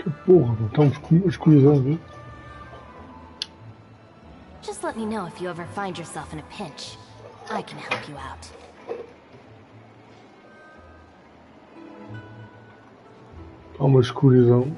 Que porra, não estamos escuridão, viu? Just let me know if you ever find yourself in a pinch. I can help you out. Há uma escuridão.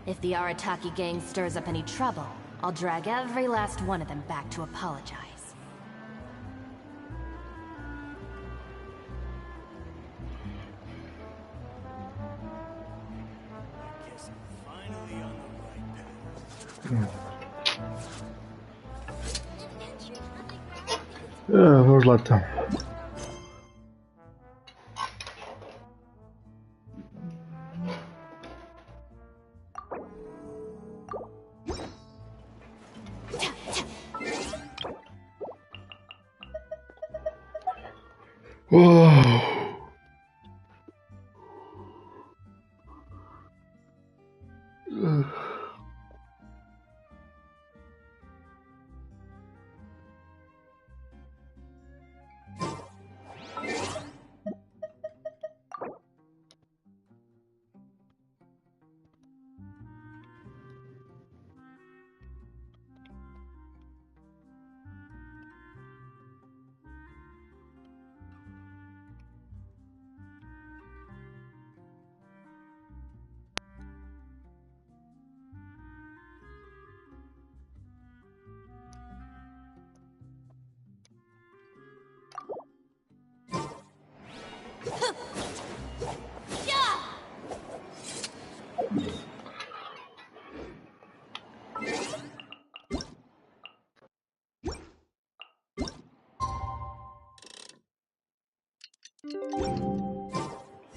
If the Arataki gang stirs up any trouble, I'll drag every last one of them back to apologize. Vamos lá então.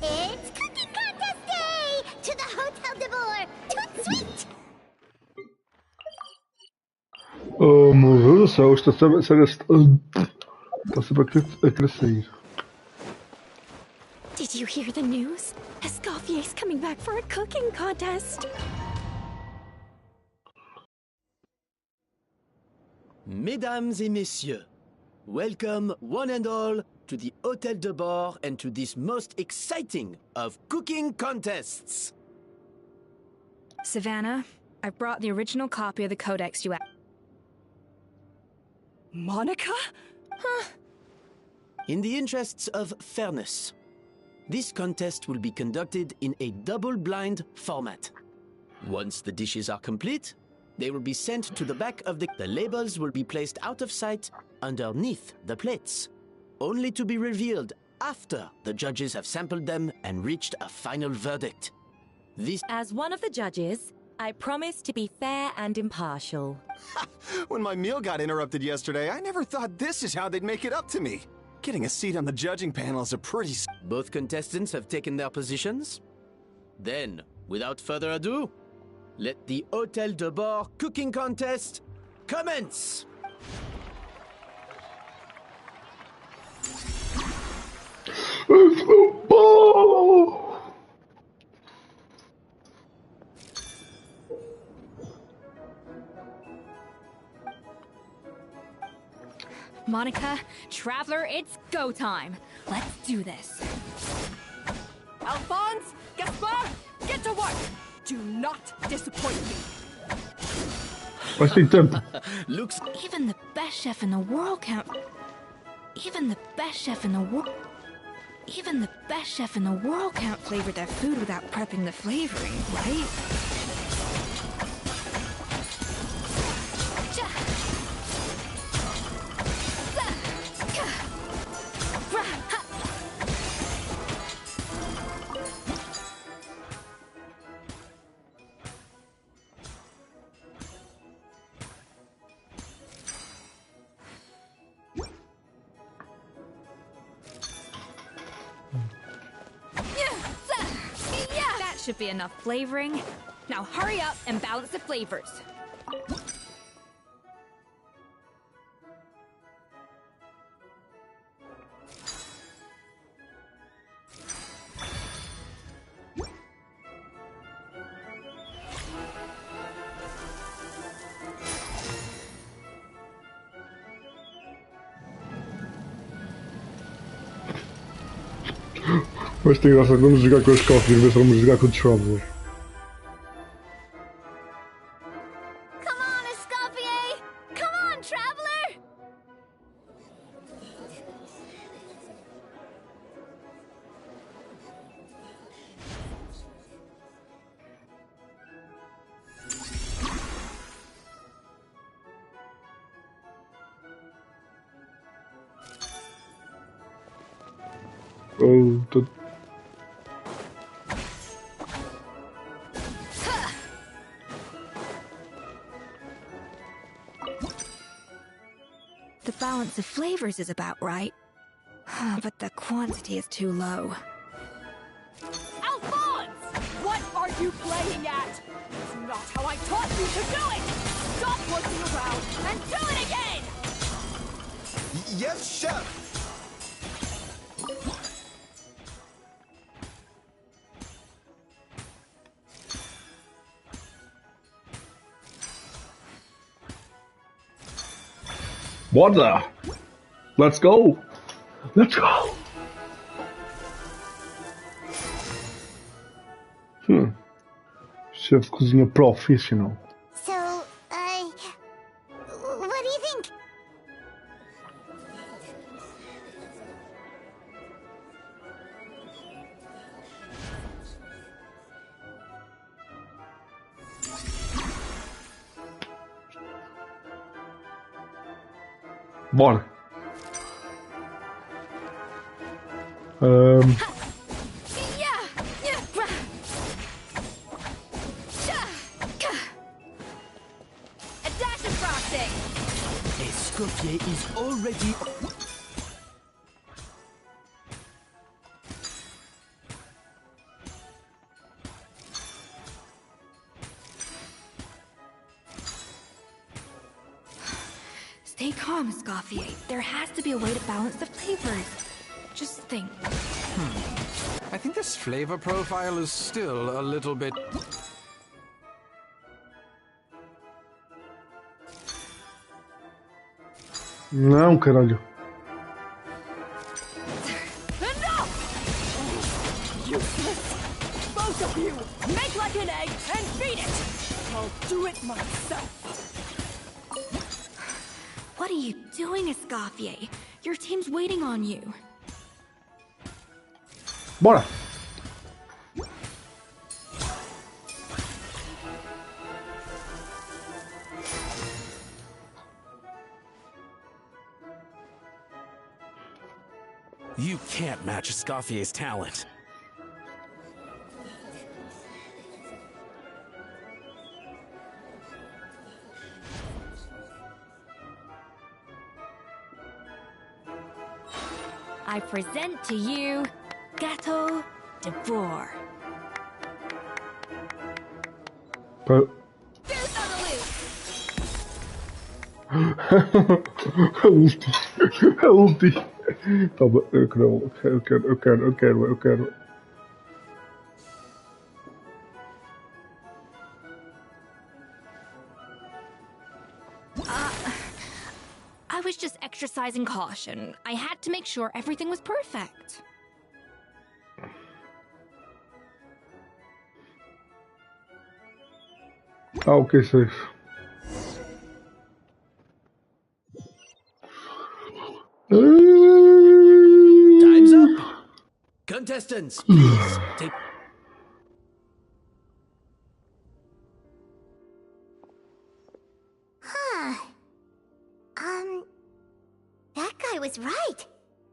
It's cooking contest day! To the Hotel de Boer! Toot sweet! Oh meu Deus do céu, está sempre a crescer. Did you hear the news? Escoffier's coming back for a cooking contest. Mesdames et messieurs, welcome one and all to the Hotel de Boer and to this most exciting of cooking contests. Savannah, I've brought the original copy of the codex you asked. Monica? Huh? In the interests of fairness, this contest will be conducted in a double-blind format. Once the dishes are complete, they will be sent to the back of the labels will be placed out of sight underneath the plates, only to be revealed after the judges have sampled them and reached a final verdict. As one of the judges, I promise to be fair and impartial. When my meal got interrupted yesterday, I never thought this is how they'd make it up to me. Getting a seat on the judging panel is a pretty... Both contestants have taken their positions. Then, without further ado, let the Hotel de Boer cooking contest commence! Monica, Traveler, it's go time. Let's do this. Alphonse, Gaspar, get to work. Do not disappoint me. Mas tem tanto. Looks Even the best chef in the world can't. Even the best chef in the world. Even the best chef in the world can't flavor their food without prepping the flavoring, right? That should be enough flavoring. Now hurry up and balance the flavors. Mas tem graça, vamos jogar com os Escoffier em vez de vamos jogar com o Traveler. Come on, Escoffier! Come on, Traveler! Oh, tô... The balance of flavors is about right. But the quantity is too low. Alphonse! What are you playing at? It's not how I taught you to do it! Stop working around and do it again! Yes, chef! What the? Let's go! Let's go! Chef cozinha professional. So, what do you think? Bora! A dash of frosting! Escoffier is already. Stay calm, Escoffier. There has to be a way to balance the flavors. Just think. I think this flavor profile is still a little bit... Não, caralho. Enough! Useless! Both of you! Make like an egg and beat it! I'll do it myself! What are you doing, Escoffier? Your team's waiting on you. Bora! You can't match Escoffier's talent. I present to you Gâteau de Bourg. Goose on the loose! A ulti. A ulti. Toma, eu quero. I I was just exercising caution. I had to make sure everything was perfect. Ah, o que é isso? Time's up! Contestants, please take... That guy was right.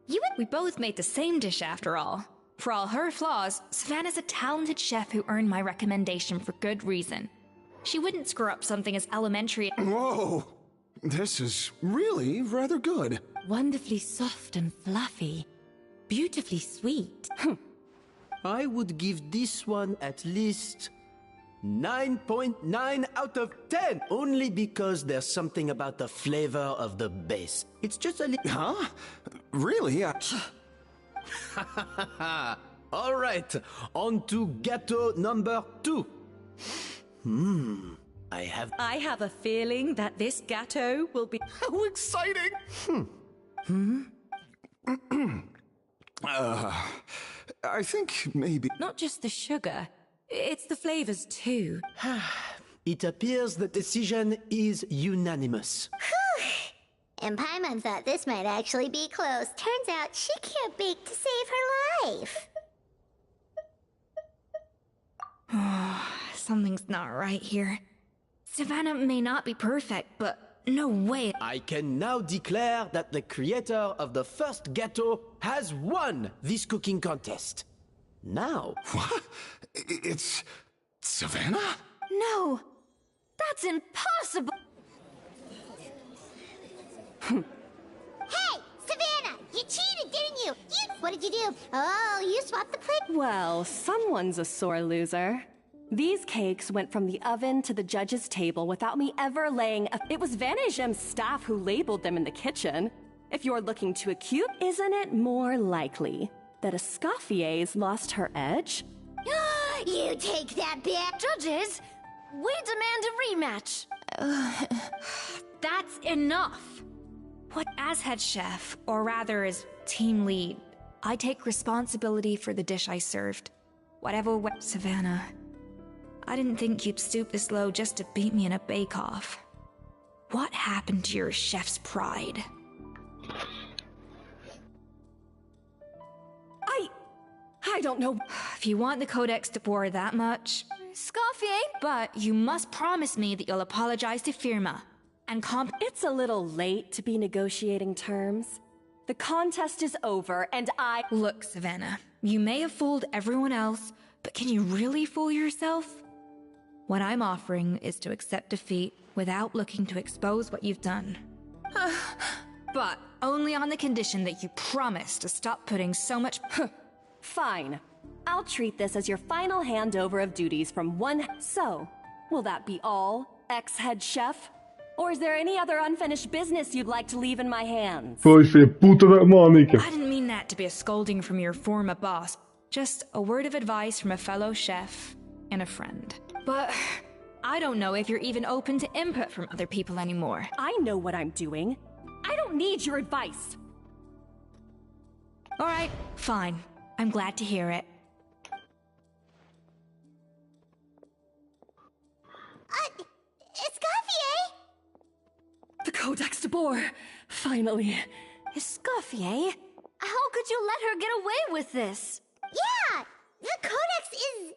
You would. We both made the same dish after all. For all her flaws, Savannah's a talented chef who earned my recommendation for good reason. She wouldn't screw up something as elementary. Whoa! This is really rather good. Wonderfully soft and fluffy. Beautifully sweet. I would give this one at least 9.9 out of 10, only because there's something about the flavor of the base. It's just a little... Huh? Really? All right, on to gâteau number 2. I have a feeling that this gâteau will be... How exciting! I think maybe... Not just the sugar, it's the flavors too. It appears the decision is unanimous. And Paimon thought this might actually be close. Turns out she can't bake to save her life. Something's not right here. Savannah may not be perfect, but no way. I can now declare that the creator of the first gâteau has won this cooking contest. Now... What? It's... Savannah? No! That's impossible! Hey, Savannah! You cheated, didn't you? What did you do? Oh, you swapped the plate. Well, someone's a sore loser. These cakes went from the oven to the judge's table without me ever laying a... It was Vanishem's staff who labeled them in the kitchen. If you're looking to accuse, isn't it more likely that Escoffier's lost her edge? You take that back. Judges, we demand a rematch. That's enough! What, as head chef, or rather as team lead, I take responsibility for the dish I served. Whatever way... Savannah, I didn't think you'd stoop this low just to beat me in a bake-off. What happened to your chef's pride? I don't know. If you want the Codex to bore that much... Escoffier? But you must promise me that you'll apologize to Firma, and It's a little late to be negotiating terms. The contest is over, and Look, Savannah, you may have fooled everyone else, but can you really fool yourself? What I'm offering is to accept defeat without looking to expose what you've done. But only on the condition that you promise to stop putting so much... Fine. I'll treat this as your final handover of duties from one... So, will that be all, ex-head chef? Or is there any other unfinished business you'd like to leave in my hands? Pois é, puta da Mónica. I didn't mean that to be a scolding from your former boss. Just a word of advice from a fellow chef and a friend. But I don't know if you're even open to input from other people anymore. I know what I'm doing. I don't need your advice. All right, fine. I'm glad to hear it. Escoffier? The Codex de Boer, finally. Escoffier? How could you let her get away with this? Yeah, the Codex is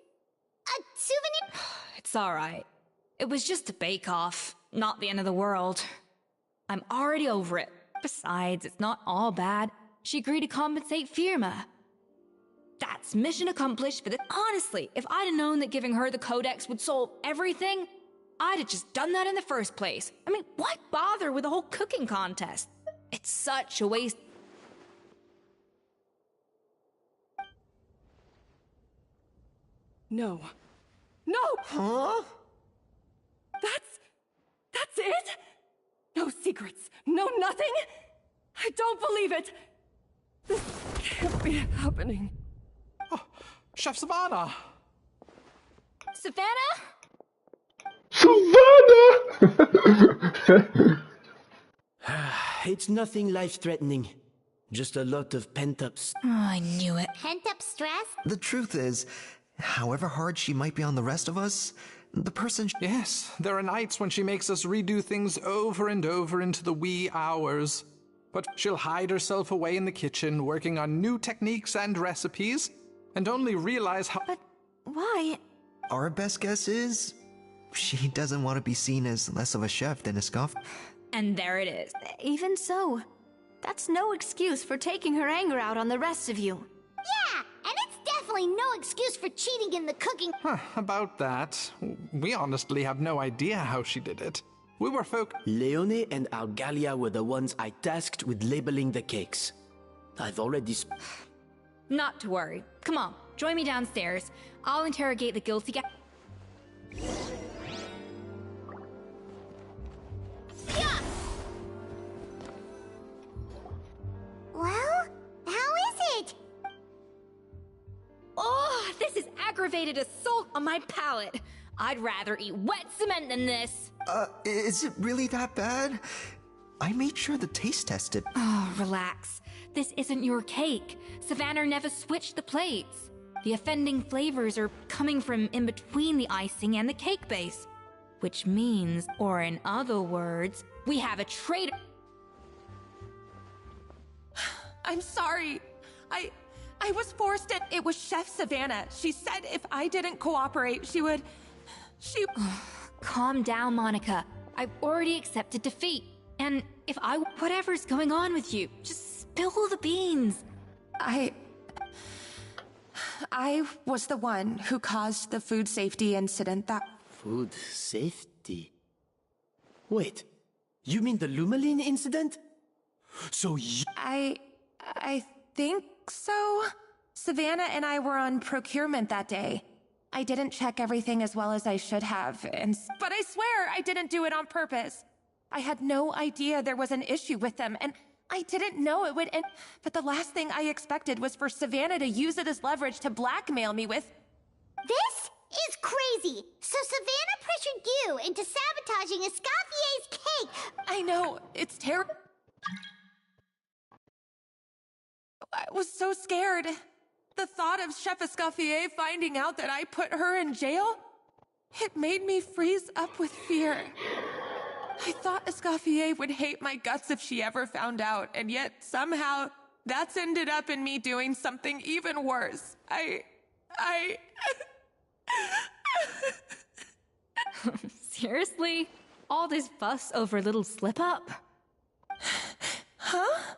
a souvenir. It's all right. It was just a bake-off, not the end of the world. I'm already over it. Besides, it's not all bad. She agreed to compensate Firma. That's mission accomplished for the... Honestly, if I'd have known that giving her the Codex would solve everything, I'd have just done that in the first place. I mean, why bother with the whole cooking contest? It's such a waste... No. No! Huh? That's it? No secrets, no nothing? I don't believe it! This can't be happening. Oh, Chef Savannah! Savannah? Savannah! It's nothing life-threatening. Just a lot of pent-up... Oh, I knew it. Pent-up stress? The truth is, however hard she might be on the rest of us, the person... Yes, there are nights when she makes us redo things over and over into the wee hours. But she'll hide herself away in the kitchen, working on new techniques and recipes, and only realize how... But why? Our best guess is... she doesn't want to be seen as less of a chef than a scoff. And there it is. Even so, that's no excuse for taking her anger out on the rest of you. Yeah, and it's definitely no excuse for cheating in the cooking. About that, we honestly have no idea how she did it. We were Leone and Algalia were the ones I tasked with labeling the cakes. I've already Not to worry. Come on, join me downstairs. I'll interrogate the guilty guy. Yeah. Well, how is it? Oh, this is aggravated assault on my palate. I'd rather eat wet cement than this. Is it really that bad? I made sure the taste tested. Oh, relax. This isn't your cake. Savannah never switched the plates. The offending flavors are coming from in between the icing and the cake base. Which means, or in other words, we have a traitor. I'm sorry. I was forced and it was Chef Savannah. She said if I didn't cooperate, she would... Calm down, Monica. I've already accepted defeat. And if whatever's going on with you, just spill the beans. I was the one who caused the food safety incident that... Food safety? Wait, you mean the Lumaline incident? So you... I think so. Savannah and I were on procurement that day. I didn't check everything as well as I should have, but I swear I didn't do it on purpose. I had no idea there was an issue with them, and I didn't know it would end. But the last thing I expected was for Savannah to use it as leverage to blackmail me with... This is crazy! So Savannah pressured you into sabotaging Escoffier's cake! I know, it's terrible. I was so scared. The thought of Chef Escoffier finding out that I put her in jail, it made me freeze up with fear. I thought Escoffier would hate my guts if she ever found out, and yet somehow that's ended up in me doing something even worse. Seriously? All this fuss over a little slip-up? Huh?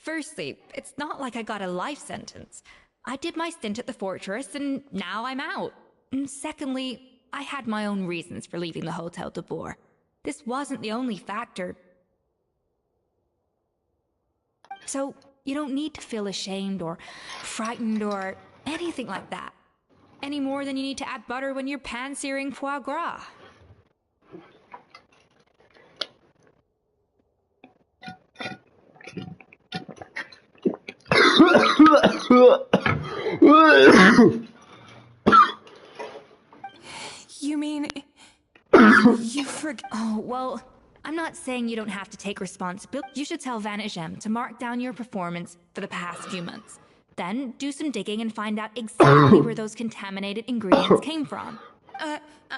Firstly, it's not like I got a life sentence. I did my stint at the fortress, and now I'm out. And secondly, I had my own reasons for leaving the Hotel de Boer. This wasn't the only factor. So, you don't need to feel ashamed or frightened or anything like that. Any more than you need to add butter when you're pan-searing foie gras. You mean... you forgot... Oh, well, I'm not saying you don't have to take responsibility. You should tell Vanagem to mark down your performance for the past few months. Then do some digging and find out exactly where those contaminated ingredients came from.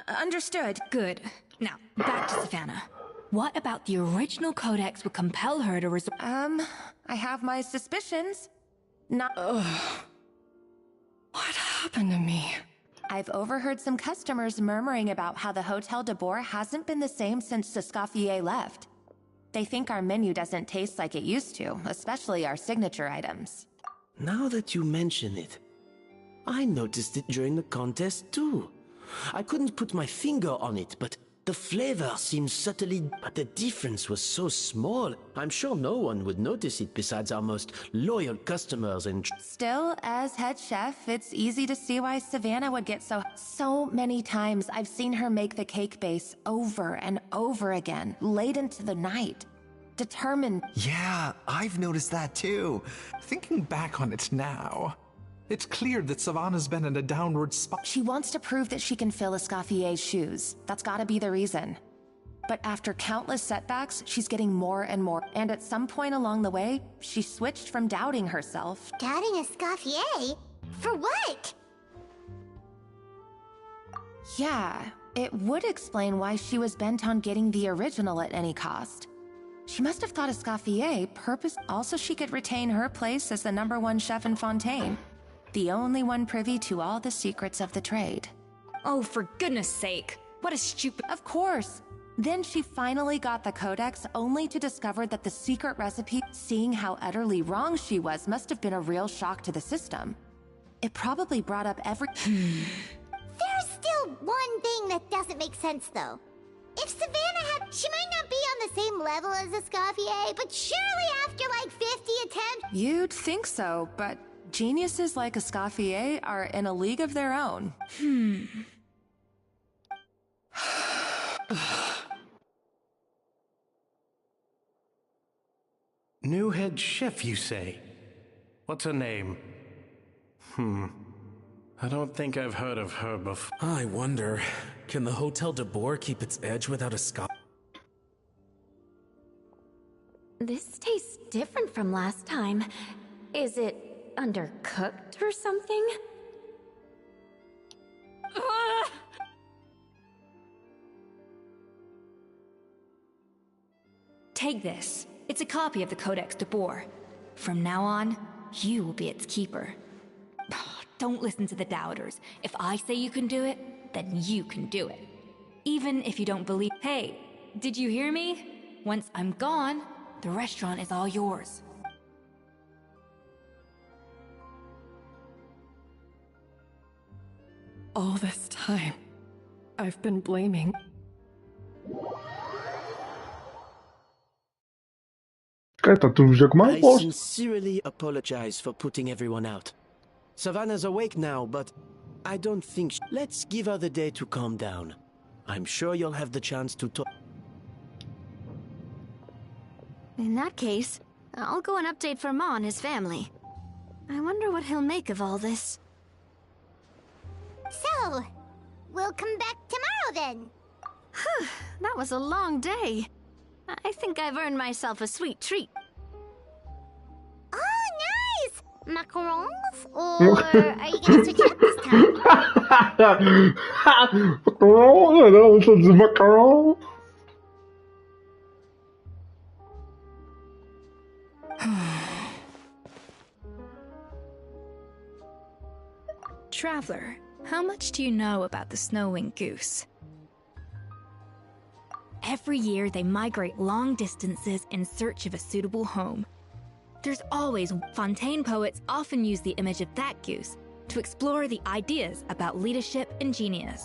Understood. Good. Now, back to Savannah. What about the original codex would compel her to resort? I have my suspicions. Not... Ugh. What happened to me? I've overheard some customers murmuring about how the Hotel de Boer hasn't been the same since Escoffier left. They think our menu doesn't taste like it used to, especially our signature items. Now that you mention it, I noticed it during the contest too. I couldn't put my finger on it, but the flavor seemed subtly... But the difference was so small, I'm sure no one would notice it besides our most loyal customers and... Still, as head chef, it's easy to see why Savannah would get so many times I've seen her make the cake base over and over again, late into the night. Determined... Yeah, I've noticed that too. Thinking back on it now, it's clear that Savannah's been in a downward spiral. She wants to prove that she can fill Escoffier's shoes. That's gotta be the reason. But after countless setbacks, she's getting more and more. And at some point along the way, she switched from doubting herself. Doubting Escoffier? For what? Yeah, it would explain why she was bent on getting the original at any cost. She must have thought Escoffier also she could retain her place as the #1 chef in Fontaine, the only one privy to all the secrets of the trade. Oh, for goodness sake. What a stupid... Of course. Then she finally got the codex, only to discover that the secret recipe, seeing how utterly wrong she was, must have been a real shock to the system. It probably brought up every... There's still one thing that doesn't make sense, though. If Savannah had... She might not be on the same level as Escoffier, but surely after like 50 attempts... You'd think so, but geniuses like Escoffier are in a league of their own. New head chef, you say? What's her name? I don't think I've heard of her before. I wonder, can the Hotel de Boer keep its edge without a Scot? This tastes different from last time. Is it undercooked or something? Take this. It's a copy of the Codex de Boer. From now on, you will be its keeper. Don't listen to the doubters. If I say you can do it, then you can do it. Even if you don't believe... Hey, did you hear me? Once I'm gone, the restaurant is all yours. All this time, I've been blaming... I sincerely apologize for putting everyone out. Savannah's awake now, but I don't think... Let's give her the day to calm down. I'm sure you'll have the chance to talk... In that case, I'll go and update Vermont and his family. I wonder what he'll make of all this. So, we'll come back tomorrow then. Whew, that was a long day. I think I've earned myself a sweet treat. Oh, nice! Macarons? Or are you gonna switch it up this time? Macaron? Traveler, how much do you know about the snow-winged goose? Every year, they migrate long distances in search of a suitable home. There's always... Fontaine poets often use the image of that goose to explore the ideas about leadership and genius.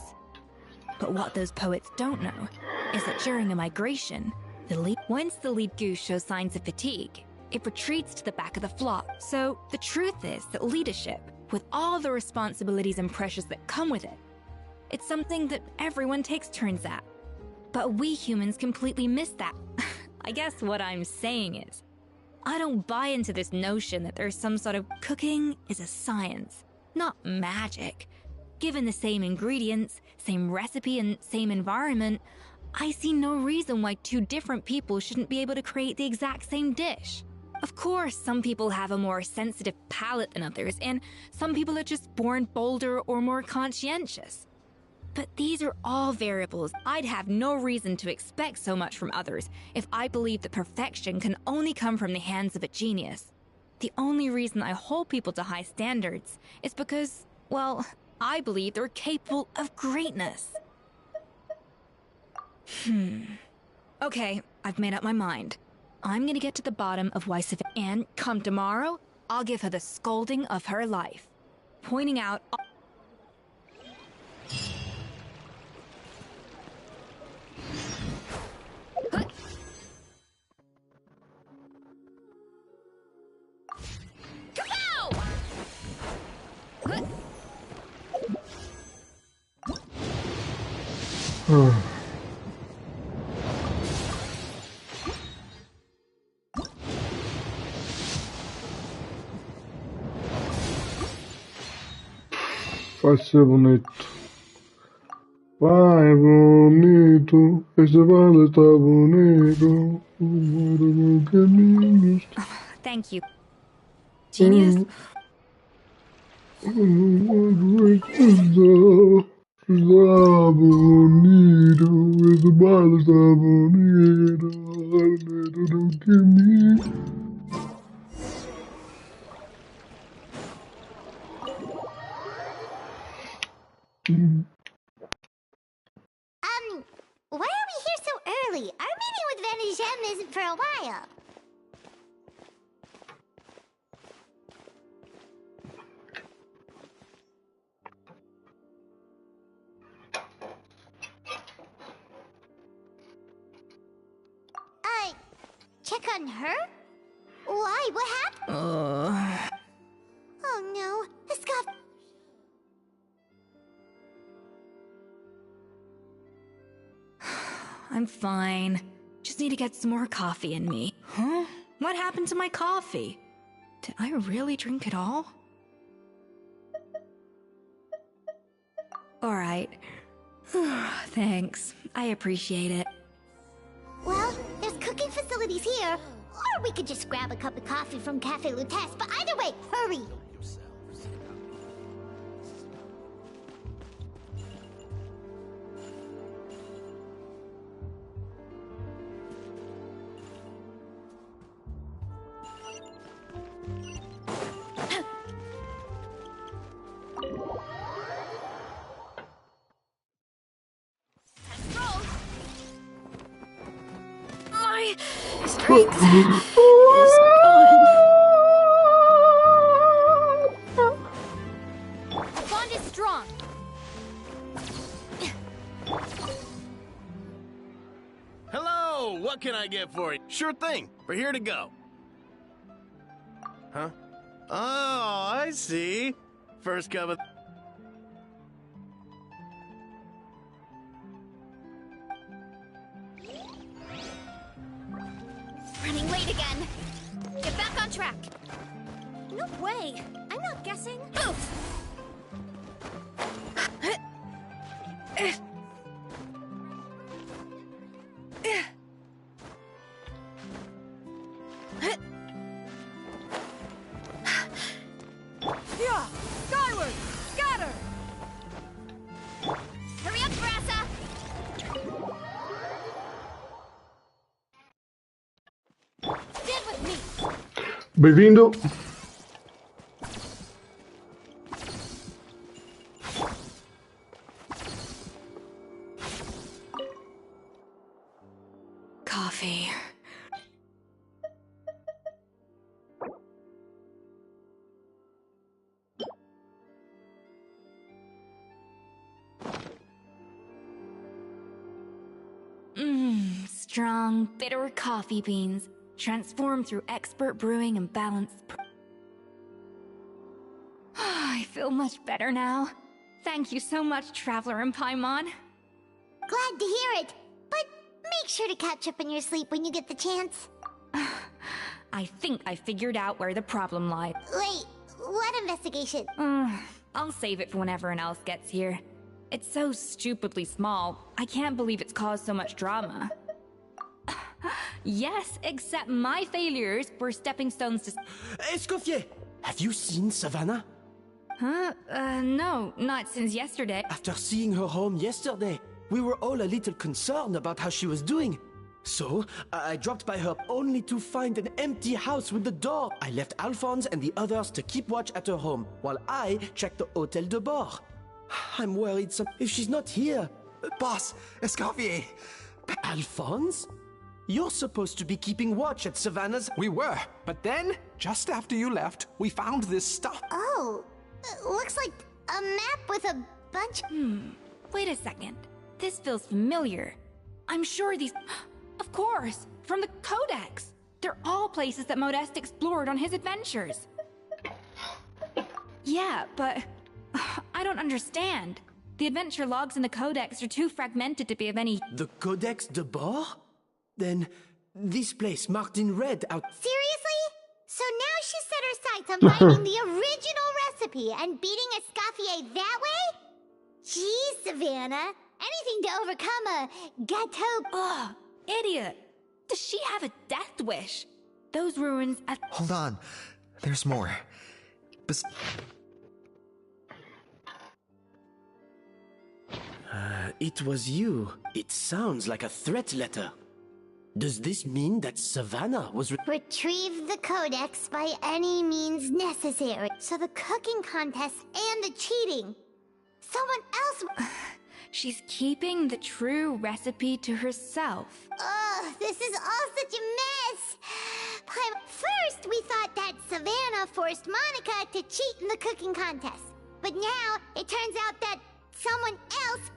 But what those poets don't know is that during a migration, once the lead goose shows signs of fatigue, it retreats to the back of the flock. So the truth is that leadership, with all the responsibilities and pressures that come with it, it's something that everyone takes turns at. But we humans completely miss that. I guess what I'm saying is, I don't buy into this notion that there's some sort of cooking is a science, not magic. Given the same ingredients, same recipe, and same environment, I see no reason why two different people shouldn't be able to create the exact same dish. Of course, some people have a more sensitive palate than others, and some people are just born bolder or more conscientious. But these are all variables. I'd have no reason to expect so much from others if I believed that perfection can only come from the hands of a genius. The only reason I hold people to high standards is because, well, I believe they're capable of greatness. Okay, I've made up my mind. I'm gonna get to the bottom of why Savannah... And come tomorrow, I'll give her the scolding of her life. Pointing out... Vai ser bonito. Vai bonito, este baile está bonito. Como caminhos. Thank you. Genius? Está bonito, este baile está bonito. No caminho. Why are we here so early? Our meeting with Vanagem isn't for a while. Check on her? Why? What happened? Oh no, Escoffier. I'm fine. Just need to get some more coffee in me. Huh? What happened to my coffee? Did I really drink it all? Alright. Thanks. I appreciate it. Well, there's cooking facilities here. Or we could just grab a cup of coffee from Cafe Lutece, but either way, hurry! My strength is gone. The bond is strong. Hello! What can I get for you? Sure thing. We're here to go. Huh? Oh, I see. First cup of... Running late again. Get back on track. No way. I'm not guessing. Oof. Yeah, skyward! Scatter! Hurry up, Brassa! Stand with me! Bem-vindo! Coffee. Strong, bitter coffee beans, transformed through expert brewing and balanced. I feel much better now. Thank you so much, Traveler and Paimon. Glad to hear it, but make sure to catch up in your sleep when you get the chance. I think I figured out where the problem lies. Wait, what investigation? I'll save it for when everyone else gets here. It's so stupidly small, I can't believe it's caused so much drama. Yes, except my failures were stepping stones to... Escoffier! Have you seen Savannah? Huh? No, not since yesterday. After seeing her home yesterday, we were all a little concerned about how she was doing. So, I dropped by her only to find an empty house with the door. I left Alphonse and the others to keep watch at her home, while I checked the Hotel de Bord. I'm worried if she's not here. Boss, Escoffier. Alphonse? You're supposed to be keeping watch at Savannah's... We were, but then, just after you left, we found this stuff. Oh, looks like a map with a bunch... Wait a second. This feels familiar. I'm sure these... Of course, from the Codex. They're all places that Modeste explored on his adventures. Yeah, but... I don't understand. The adventure logs in the Codex are too fragmented to be of any... The Codex de Bord? Then, this place marked in red out... Seriously? So now she set her sights on finding the original recipe and beating Escoffier that way? Geez, Savannah. anything to overcome a gâteau. Ugh, idiot! Does she have a death wish? Those ruins at— Hold on. There's more. It was you. It sounds like a threat letter. Does this mean that Savannah was Retrieve the codex by any means necessary. So the cooking contest and the cheating. Someone else. She's keeping the true recipe to herself. Ugh, this is all such a mess. First, we thought that Savannah forced Monica to cheat in the cooking contest. But now, it turns out that someone else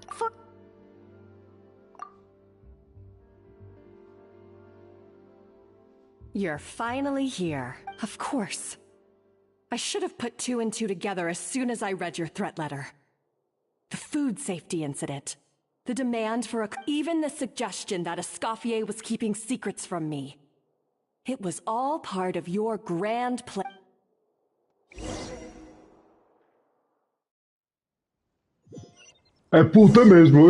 You're finally here. Of course. I should have put 2 and 2 together as soon as I read your threat letter. The food safety incident. The demand for even the suggestion that Escoffier was keeping secrets from me. It was all part of your grand plan. É puta mesmo.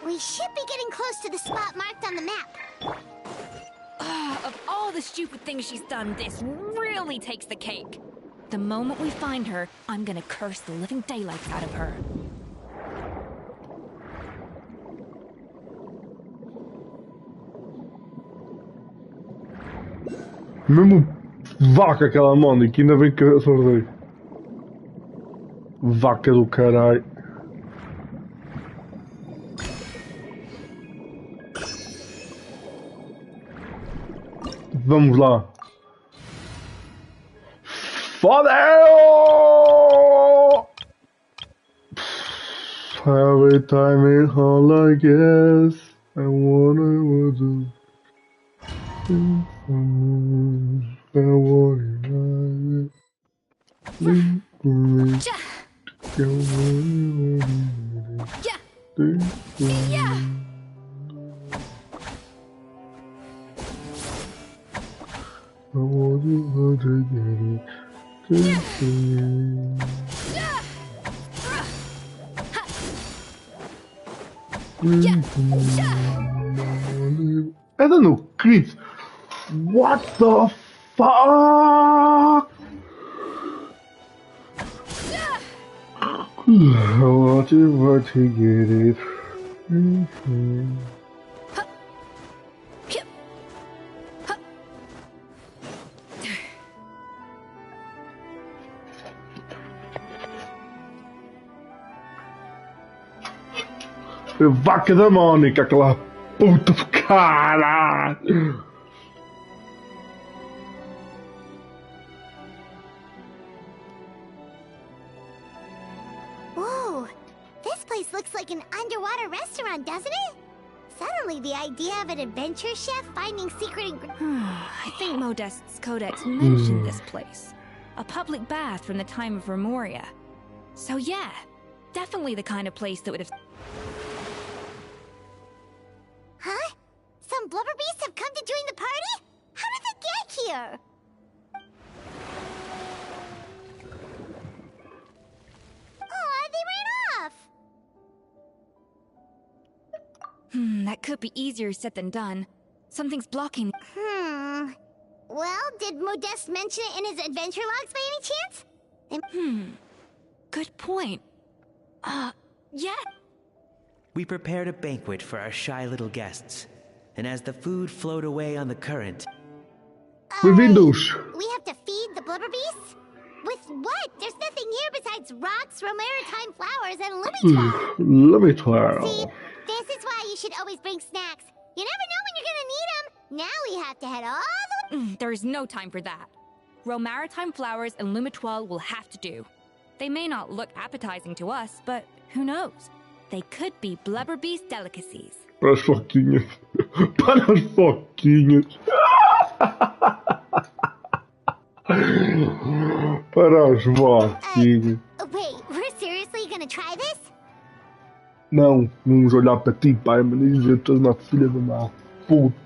We should be getting close to the spot marked on the map. Of all the stupid things she's done, this really takes the cake. The moment we find her, I'm gonna curse the living daylights out of her. Mesmo vaca aquela Mónica, ainda bem que eu acordei. Vaca do caralho. Vamos lá. Fodeu! Every time it all I guess I wanna do. I want you to get it. I don't know, Chris. What the fuck? I want you to get it. Vaca da Mónica, aquela puta do caralho! Whoa, this place looks like an underwater restaurant, doesn't it? Suddenly, the idea of an adventure chef finding secret ingredients. I think Modest's codex mentioned this place. A public bath from the time of Remoria. So yeah, definitely the kind of place that would have... Huh? Some blubber beasts have come to join the party? How did they get here? Aw, they ran off! That could be easier said than done. Something's blocking... Well, did Modeste mention it in his adventure logs by any chance? Good point. Yeah. We prepared a banquet for our shy little guests, and as the food flowed away on the current... BEM-VINDOS! We have to feed the blubber beasts? With what? There's nothing here besides rocks, romaritime flowers, and lumitol. Lumitol. See, this is why you should always bring snacks. You never know when you're gonna need them. Now we have to head all the way... There is no time for that. Romaritime flowers and lumitol will have to do. They may not look appetizing to us, but who knows? They could be blubber beast delicacies. Para as foquinhas. Para as foquinhas. Para as foquinhas. Wait, we're seriously gonna try this? Não, vamos olhar para ti, pai, mas dizer que tu és uma filha de uma puta.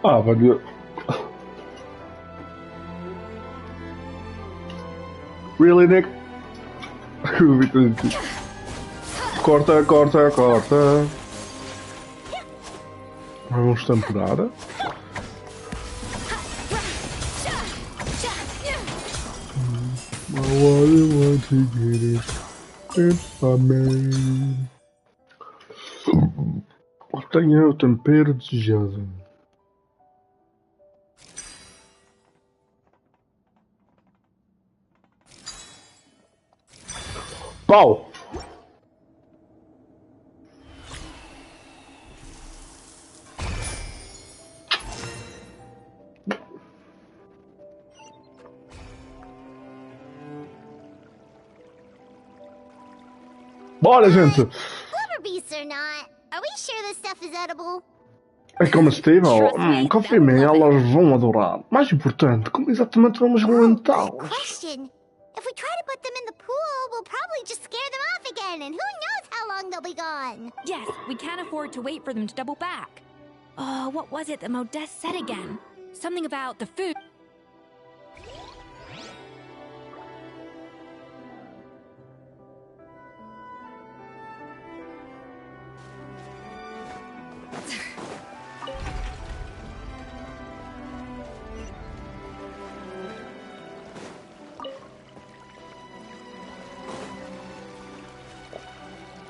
Ah, velho. Really, Nick? Corta, corta, corta. Vamos temperar. I want to get it. It's a man. Tenha o tempero desejado. Pau! Bora, gente! Blubber beasts or not, are we sure this stuff is edible? É comestível? Confia em mim, elas vão adorar. Mais importante, como exatamente vamos alimentá-las? Question. If we try to put them in the pool, we'll probably just scare them off again, and who knows how long they'll be gone. Yes, we can't afford to wait for them to double back. Oh, what was it that Modeste said again? Something about the food.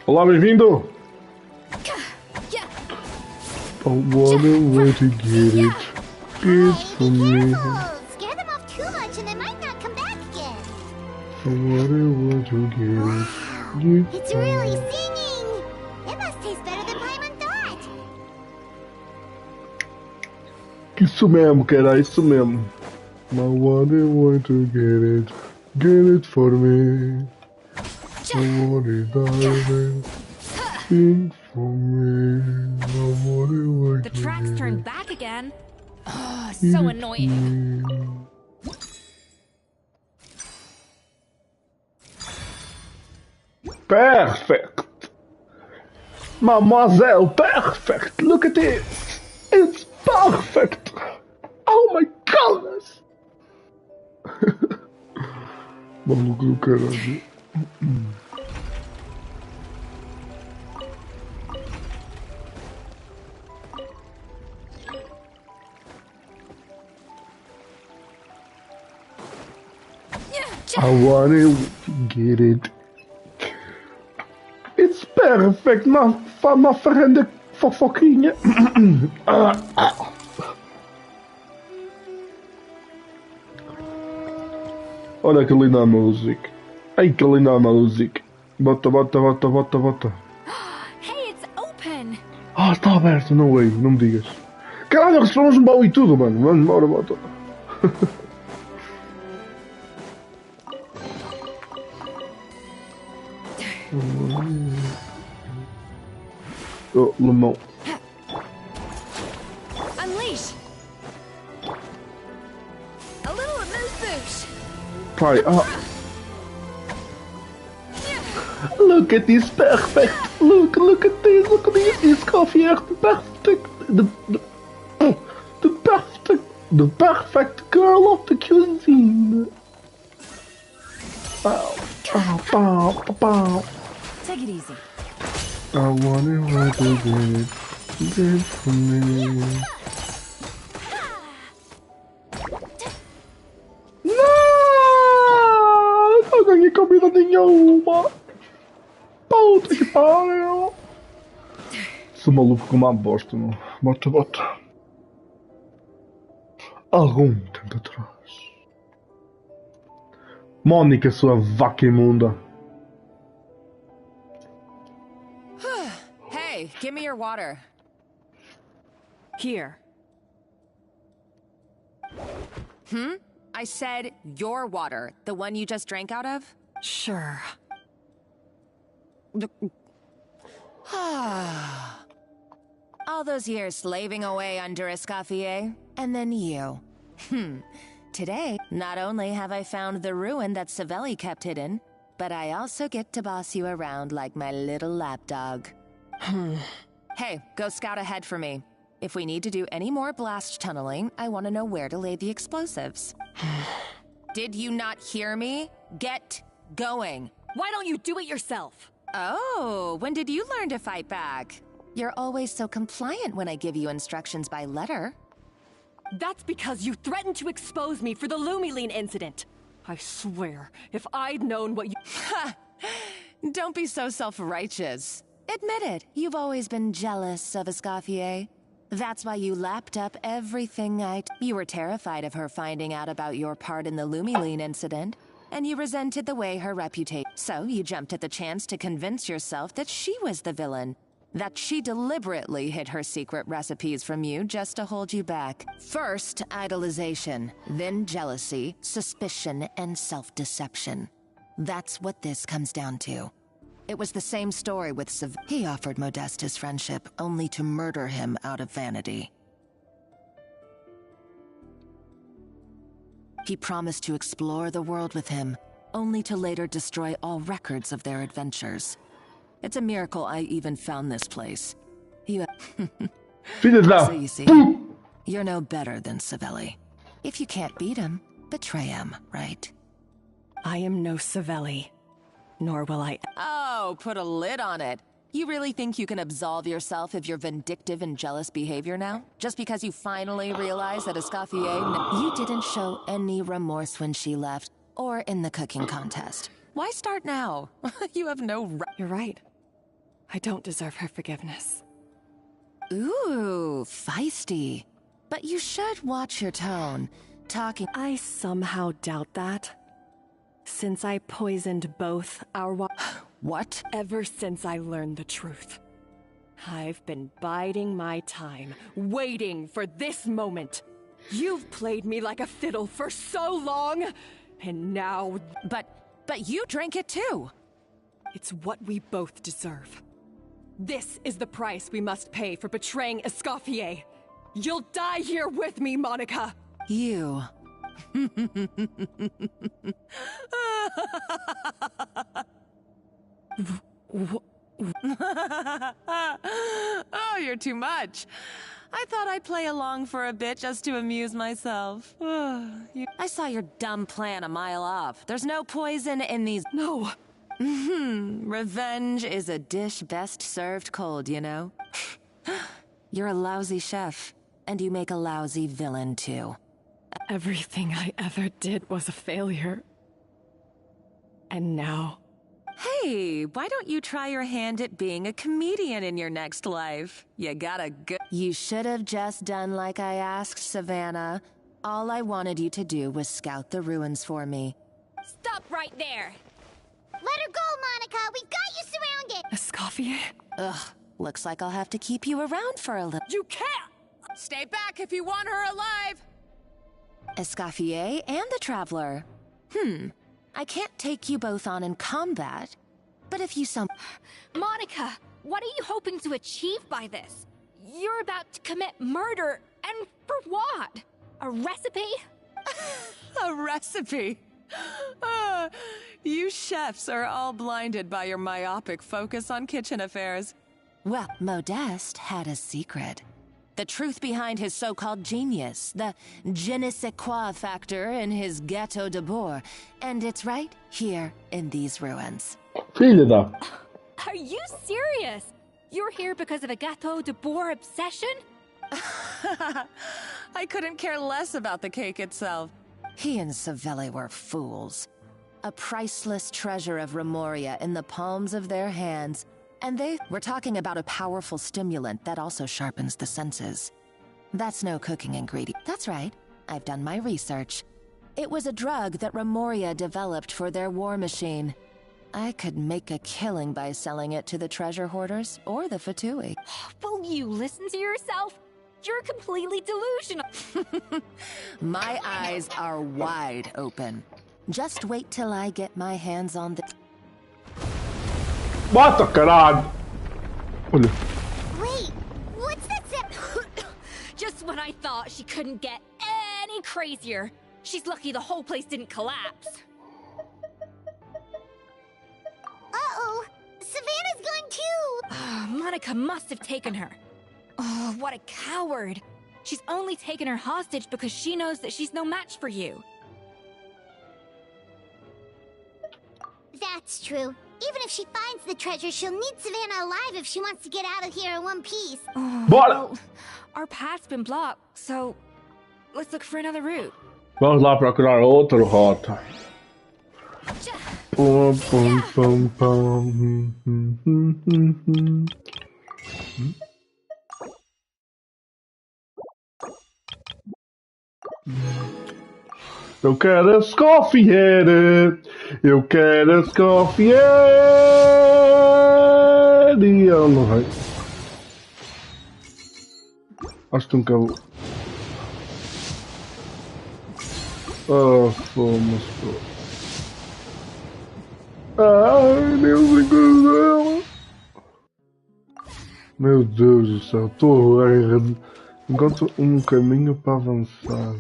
Olá, bem-vindo! I wanna way to get it. It's for me. Scare them off too much and they might not come back again. I wanna way to get it. It's really singing! It must taste better than Paimon thought. Isso mesmo, cara, isso mesmo. I wanna way to get it for me. I want it, darling. Sing for me. I wanna way The to tracks get turned it. back again. Oh, so annoying. Perfect! Mademoiselle, perfect! Look at it! It's perfect! Oh my goodness! Maluco do caralho. I wanna get it. It's perfect, uma farranda fofoquinha. Olha que linda a música. Ai, que linda a música. Bota, bota, bota, bota, bota. Hey, it's open. Ah, está aberto, não way, não me digas. Caralho, recebemos um baú e tudo, mano. Vamos, bora, bota. Oh, limão. Unleash. A little amuse-bouche. Pai, Look at this perfect. Look at this. Look at this. Escoffier, the perfect girl of the cuisine. Pow, pow, pow, pow. Take it easy. I wanna want to get it for me. Não ganhei comida nenhuma. Puta que pariu. Sou maluco com uma bosta, não. Bota, bota. Algum tempo atrás. Mônica, sua vaca imunda. Hey, give me your water. Here. I said your water, the one you just drank out of? Sure. All those years slaving away under Escoffier, and then you. Today, not only have I found the ruin that Savelli kept hidden, but I also get to boss you around like my little lapdog. Hey, go scout ahead for me. If we need to do any more blast tunneling, I want to know where to lay the explosives. Did you not hear me? Get going. Why don't you do it yourself? Oh, when did you learn to fight back? You're always so compliant when I give you instructions by letter. That's because you threatened to expose me for the Lumiline incident. I swear, if I'd known what you— Don't be so self-righteous. Admit it, you've always been jealous of Escoffier. That's why you lapped up everything You were terrified of her finding out about your part in the Lumiline incident, and you resented the way her reputation. So you jumped at the chance to convince yourself that she was the villain. That she deliberately hid her secret recipes from you just to hold you back. First, idolization, then jealousy, suspicion, and self-deception. That's what this comes down to. It was the same story with He offered Modeste his friendship, only to murder him out of vanity. He promised to explore the world with him, only to later destroy all records of their adventures. It's a miracle I even found this place. So you see, you're no better than Savelli. If you can't beat him, betray him, right? I am no Savelli, nor will I— Oh, put a lid on it. You really think you can absolve yourself of your vindictive and jealous behavior now? Just because you finally realized that Escoffier— You didn't show any remorse when she left, or in the cooking contest. Why start now? You have no— You're right. I don't deserve her forgiveness. Ooh, feisty. But you should watch your tone. Talking— I somehow doubt that. Since I poisoned both our What? Ever since I learned the truth. I've been biding my time, waiting for this moment. You've played me like a fiddle for so long, and now— But you drank it too. It's what we both deserve. This is the price we must pay for betraying Escoffier. You'll die here with me, Monica! You. Oh, you're too much. I thought I'd play along for a bit just to amuse myself. I saw your dumb plan a mile off. There's no poison in these— No! Revenge is a dish best served cold, you know? You're a lousy chef, and you make a lousy villain, too. Everything I ever did was a failure. And now— Hey, why don't you try your hand at being a comedian in your next life? You gotta go— You should have just done like I asked, Savannah. All I wanted you to do was scout the ruins for me. Stop right there! Let her go, Monica! We've got you surrounded! Escoffier? Ugh, looks like I'll have to keep you around for a little— You can't! Stay back if you want her alive! Escoffier and the Traveler. I can't take you both on in combat, but if you Monica, what are you hoping to achieve by this? You're about to commit murder, and for what? A recipe? A recipe? You chefs are all blinded by your myopic focus on kitchen affairs. Well, Modeste had a secret. The truth behind his so-called genius, the je ne sais quoi factor in his Gâteau de Bourg, and it's right here in these ruins. Are you serious? You're here because of a Gâteau de Bourg obsession? I couldn't care less about the cake itself. He and Savelli were fools. A priceless treasure of Remoria in the palms of their hands. And we're talking about a powerful stimulant that also sharpens the senses. That's no cooking ingredient. That's right. I've done my research. It was a drug that Remoria developed for their war machine. I could make a killing by selling it to the treasure hoarders or the Fatui. Will you listen to yourself? You're completely delusional. My eyes are wide open. Just wait till I get my hands on the— Basta caralho! Olha. Wait, what's that Just when I thought she couldn't get any crazier. She's lucky the whole place didn't collapse. Uh-oh, Savannah's gone too! Monica must have taken her. Oh, what a coward. She's only taken her hostage because she knows that she's no match for you. That's true. Even if she finds the treasure, she'll need Savannah alive if she wants to get out of here in one piece. Well, our path's been blocked, so let's look for another route. Vamos lá procurar outra rota. Pum, pum, pum, pum. Eu quero a Escoffier! Eu quero a Escoffier! E ela não vai. Acho que nunca vou. Oh, fomos. Ai, Deus, encontrei ela! Meu Deus do céu, estou a encontro um caminho para avançar.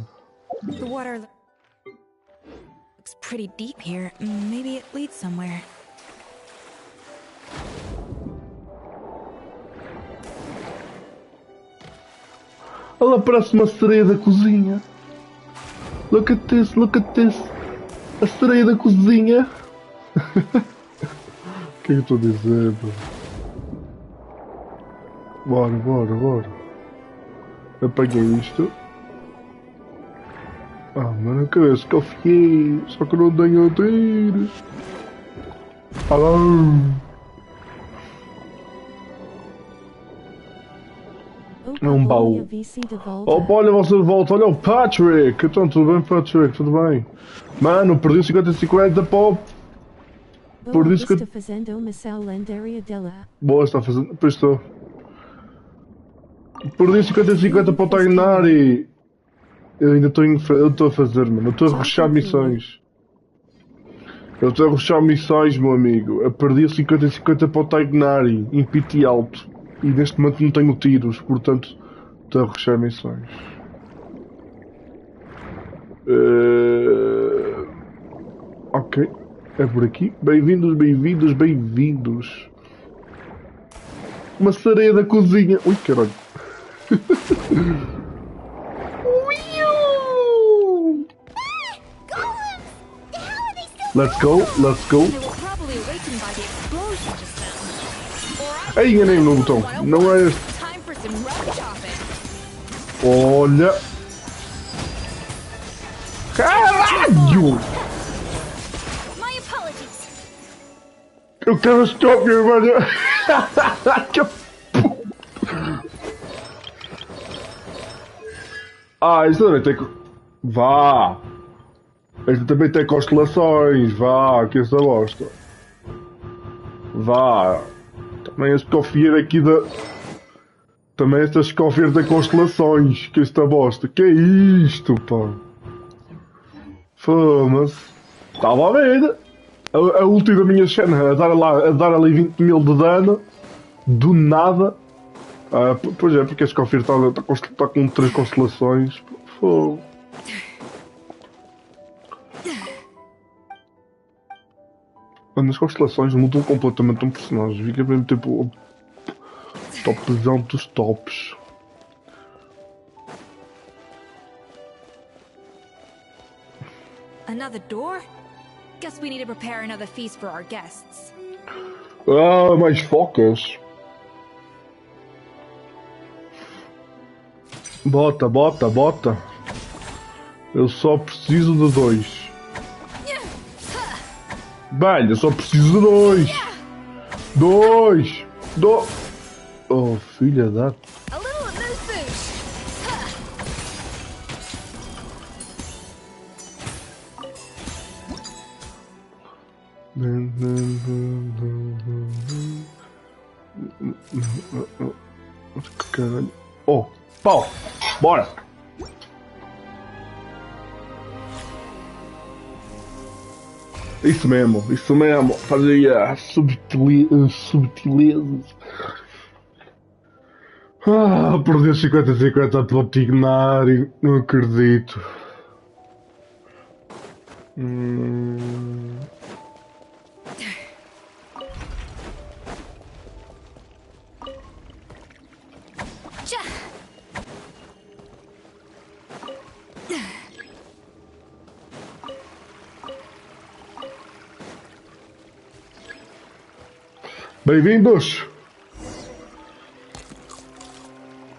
The water looks pretty deep here. Maybe it leads somewhere. Ela parece uma sereia da cozinha. Look at this, look at this. A sereia da cozinha. O que é que eu estou a dizer? Bora, bora, bora. Apaguei isto. Ah, mano, eu quero Escoffier, só que não tenho tiros. Alô? É um baú. Opa, olha você de volta, olha o Patrick! Então, tudo bem, Patrick? Tudo bem? Mano, perdi 50-50, pô! Perdi 50... Boa, está fazendo... Pois estou. Perdi 50-50 para o Tainari! Eu ainda estou a fazer, mano. Eu estou a rushar missões. Eu estou a rushar missões, meu amigo. Eu perdi 50-50 para o Tainari, em piti alto. E neste momento não tenho tiros, portanto estou a rushar missões. Ok, é por aqui. Bem-vindos, bem-vindos, bem-vindos. Uma sereia da cozinha. Ui, caralho. Let's go, let's go. Ai, enganei no botão. Não é este. Olha. Caralho! Eu quero Escoffier, mano. Ah, isso também tem... Vá! Este também tem constelações, vá, que essa bosta. Vá. Também a Escoffier aqui da... Também esta Escoffier tem constelações, que esta bosta. Que é isto, pá? Fama-se. Estava a ver. A última minha cena, a dar ali 20 mil de dano. Do nada. Ah, pois é, porque a Escoffier está com 3 constelações. Fogo. Mano, as constelações mudam completamente um personagem. Fica bem tipo o topzão dos tops. Another door? Guess we need to prepare another feast for our guests. Ah, mais focas. Bota, bota, bota. Eu só preciso de 2. Velho, eu só preciso de 2. Oh, filha da... Caralho. Oh, pau! Bora! Isso mesmo. Fazia subtilezas. Ah, perdi 50-50 pelo Tignari. Não acredito. Bem-vindos!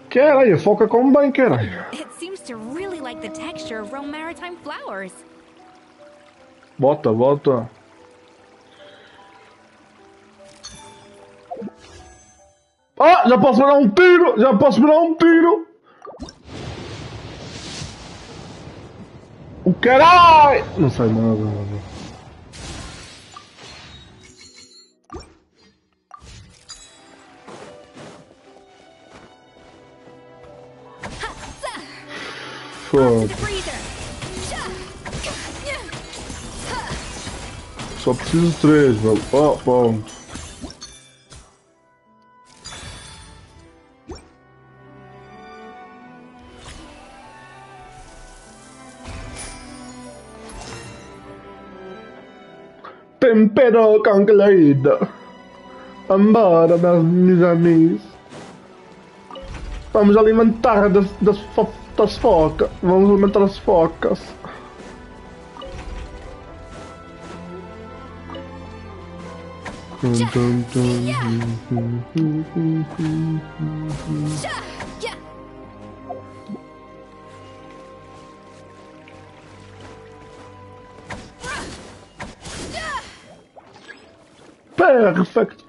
Caralho, a foca come bem, caralho. It seems to really like the texture of Rome maritime flowers. Bota, bota. Ah, já posso me dar um tiro! Já posso me dar um tiro! O caralho! Não sai nada, mano. Foda. Só preciso de 3, velho. Oh, pronto. Tempero com colorida. Embora, meus amigos. Vamos alimentar das focas. Vamos alimentar as focas. Perfeito.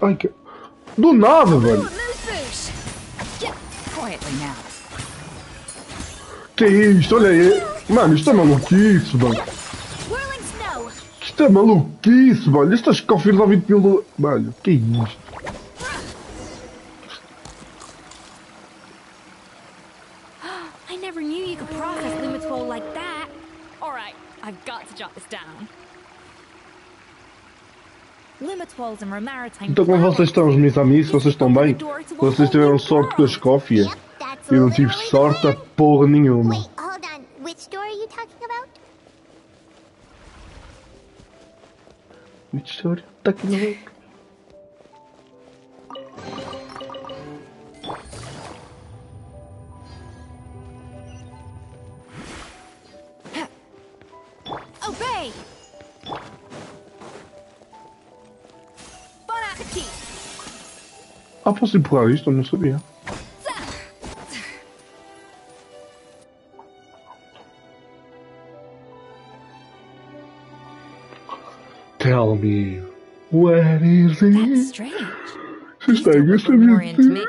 Ai, que... Do nada, velho. Que isto? Olha aí. Mano, isto é maluquice, velho. Isto é maluquice, velho. Isto é Escoffier dá 20 mil... Velho, que isto? I never knew you could process Lumitwol like that. Alright, I've got to jot this down. Lumitwols and Romaritime. Então como vocês estão, meus amigos? Vocês estão bem? Vocês tiveram sorte com a Escoffier? Eu não tive sorte a porra nenhuma. Wait, hold on. Which door are you talking about? Which story? Talking about? Obey! Bon appetit! Ah, posso empurrar isto? Eu não sabia. Tell me, where is it? That's strange. These don't look Romorian to me.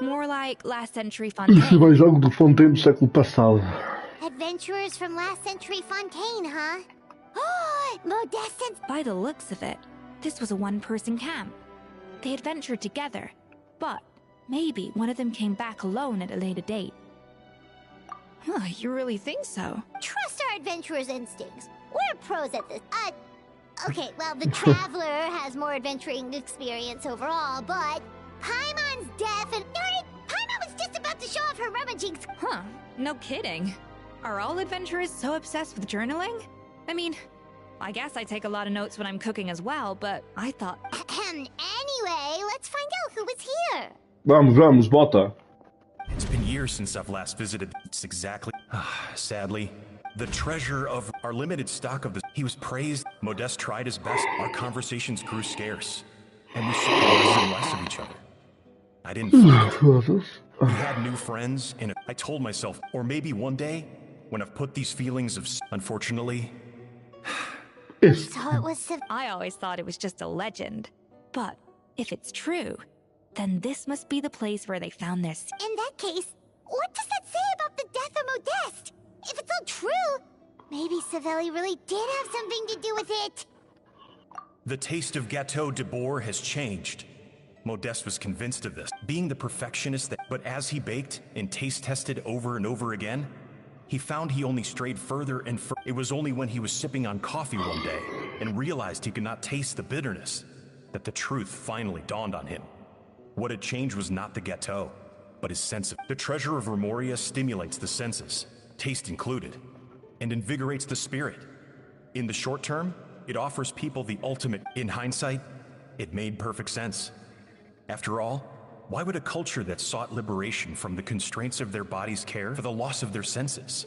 More like last century Isso é Fontaine. mais algo do Fontaine do século passado. Adventurers from last century Fontaine, huh? Oh, Modestin. By the looks of it, this was a one-person camp. They adventured together, but maybe one of them came back alone at a later date. Huh, you really think so? Trust our adventurers' instincts. We're pros at this. Okay, well, the Traveler has more adventuring experience overall, but Paimon's death and... Darn it! Paimon was just about to show off her rummaging... Huh, no kidding. Are all adventurers so obsessed with journaling? I mean, I guess I take a lot of notes when I'm cooking as well, but I thought... Anyway, let's find out who was here. Vamos, bota. It's been years since I've last visited. It's exactly... Sadly, the treasure of our limited stock of the... He was praised. Modeste tried his best. Our conversations grew scarce. And we saw less and less of each other. I didn't fight it. We had new friends, and I told myself, or maybe one day, when I've put these feelings of... Unfortunately... So it was... I always thought it was just a legend. But if it's true, then this must be the place where they found this. In that case, what does that say about the death of Modeste? If it's all true, maybe Savelli really did have something to do with it. The taste of Gâteau de Bourg has changed. Modeste was convinced of this, being the perfectionist that... But as he baked and taste-tested over and over again, he found he only strayed further and further. It was only when he was sipping on coffee one day and realized he could not taste the bitterness that the truth finally dawned on him. What had changed was not the gâteau, but his sense of... The treasure of Remoria stimulates the senses, taste included, and invigorates the spirit. In the short term, it offers people the ultimate... In hindsight, it made perfect sense. After all, why would a culture that sought liberation from the constraints of their bodies care for the loss of their senses?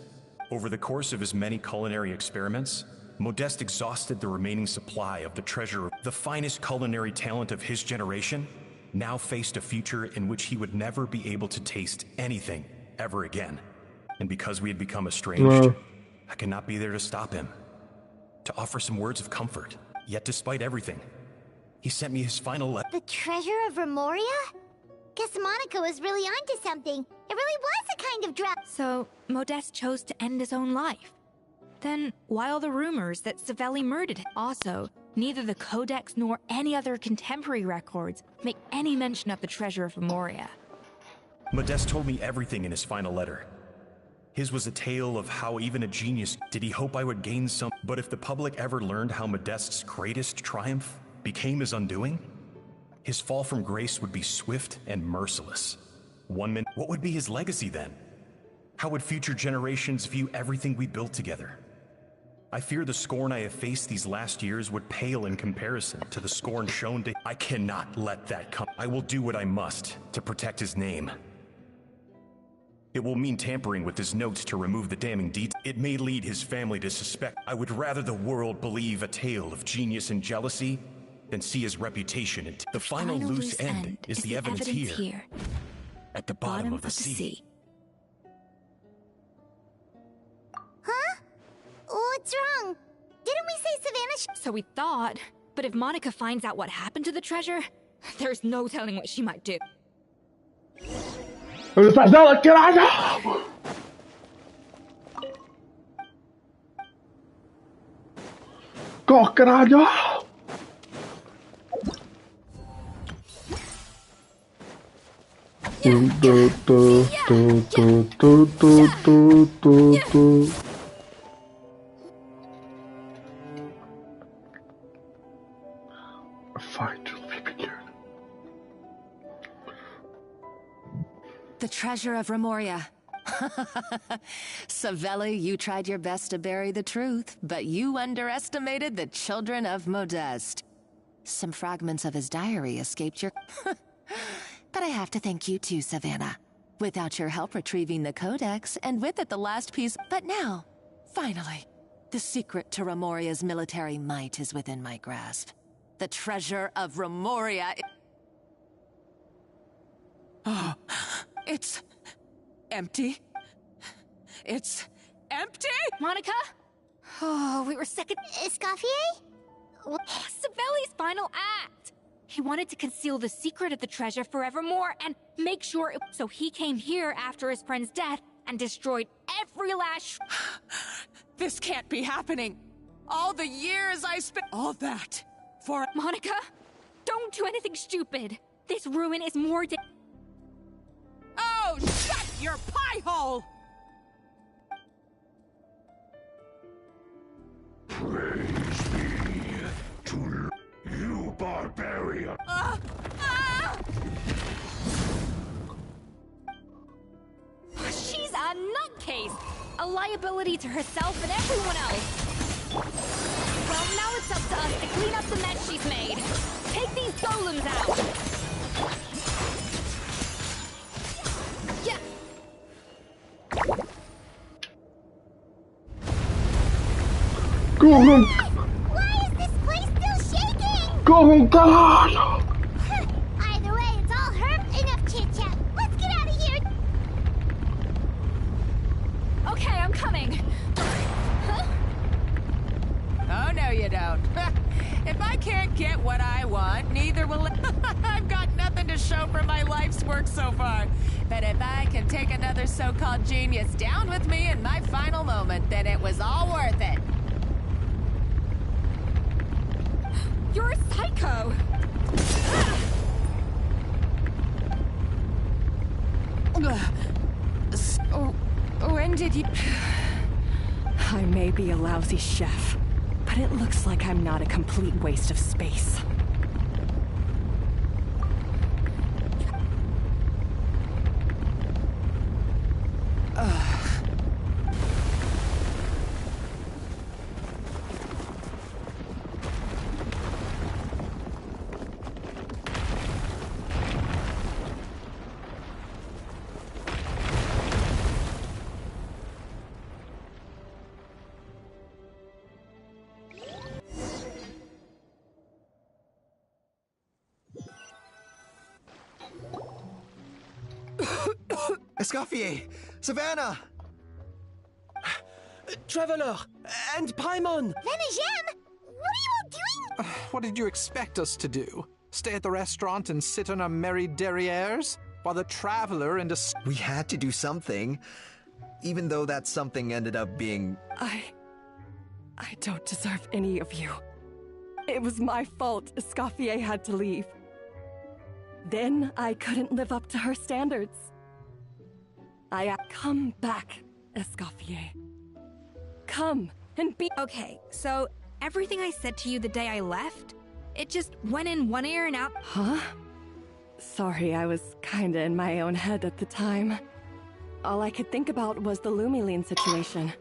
Over the course of his many culinary experiments, Modeste exhausted the remaining supply of the treasure. The finest culinary talent of his generation now faced a future in which he would never be able to taste anything ever again. And because we had become estranged, I could not be there to stop him, to offer some words of comfort. Yet despite everything, he sent me his final letter. The treasure of Remoria? Guess Monica was really onto something. It really was a kind of drug. So, Modeste chose to end his own life. Then, why all the rumors that Savelli murdered him? Also, neither the Codex nor any other contemporary records make any mention of the treasure of Remoria. Modeste told me everything in his final letter. His was a tale of how even a genius did he hope I would gain some. But if the public ever learned how Modeste's greatest triumph became his undoing, his fall from grace would be swift and merciless. What would be his legacy then? How would future generations view everything we built together? I fear the scorn I have faced these last years would pale in comparison to the scorn shown to. I cannot let that come. I will do what I must to protect his name. It will mean tampering with his notes to remove the damning details. It may lead his family to suspect. I would rather the world believe a tale of genius and jealousy than see his reputation. The final loose end is the evidence here, at the bottom of the sea. Huh? What's wrong? Didn't we say Savannah? So we thought, but if Monica finds out what happened to the treasure, there's no telling what she might do. The treasure of Remoria. Savelli, you tried your best to bury the truth, but you underestimated the children of Modeste. Some fragments of his diary escaped your... But I have to thank you too, Savannah. Without your help retrieving the Codex, and with it the last piece... But now, finally, the secret to Remoria's military might is within my grasp. The treasure of Remoria... Oh, it's... empty. It's empty? Monica? Oh, we were second... Escoffier? Savelli's final act! He wanted to conceal the secret of the treasure forevermore and make sure it... So he came here after his friend's death and destroyed every last... This can't be happening! All the years I spent... All that for... Monica, don't do anything stupid! This ruin is more... Oh, shut your pie hole! Praise be to you, barbarian. She's a nutcase! A liability to herself and everyone else! Well, now it's up to us to clean up the mess she's made. Take these golems out! Yeah! Go home! Why is this place still shaking? Go home, God! Either way, it's all her enough chit-chat. Let's get out of here! Okay, I'm coming. Huh? Oh, no you don't. If I can't get what I want, neither will... I've got nothing to show for my life's work so far. But if I can take another so-called genius down with me in my final moment, then it was all worth it. You're a psycho! So, when did you... I may be a lousy chef, but it looks like I'm not a complete waste of space. Escoffier! Savannah! Traveler! And Paimon! Venegem! What are you all doing? What did you expect us to do? Stay at the restaurant and sit on our merry derrieres? While the Traveler and We had to do something. Even though that something ended up being... I don't deserve any of you. It was my fault Escoffier had to leave. Then I couldn't live up to her standards. Come back, Escoffier. Come and be... Okay, so everything I said to you the day I left, it just went in one ear and out... Huh? Sorry, I was kinda in my own head at the time. All I could think about was the Lumiline situation.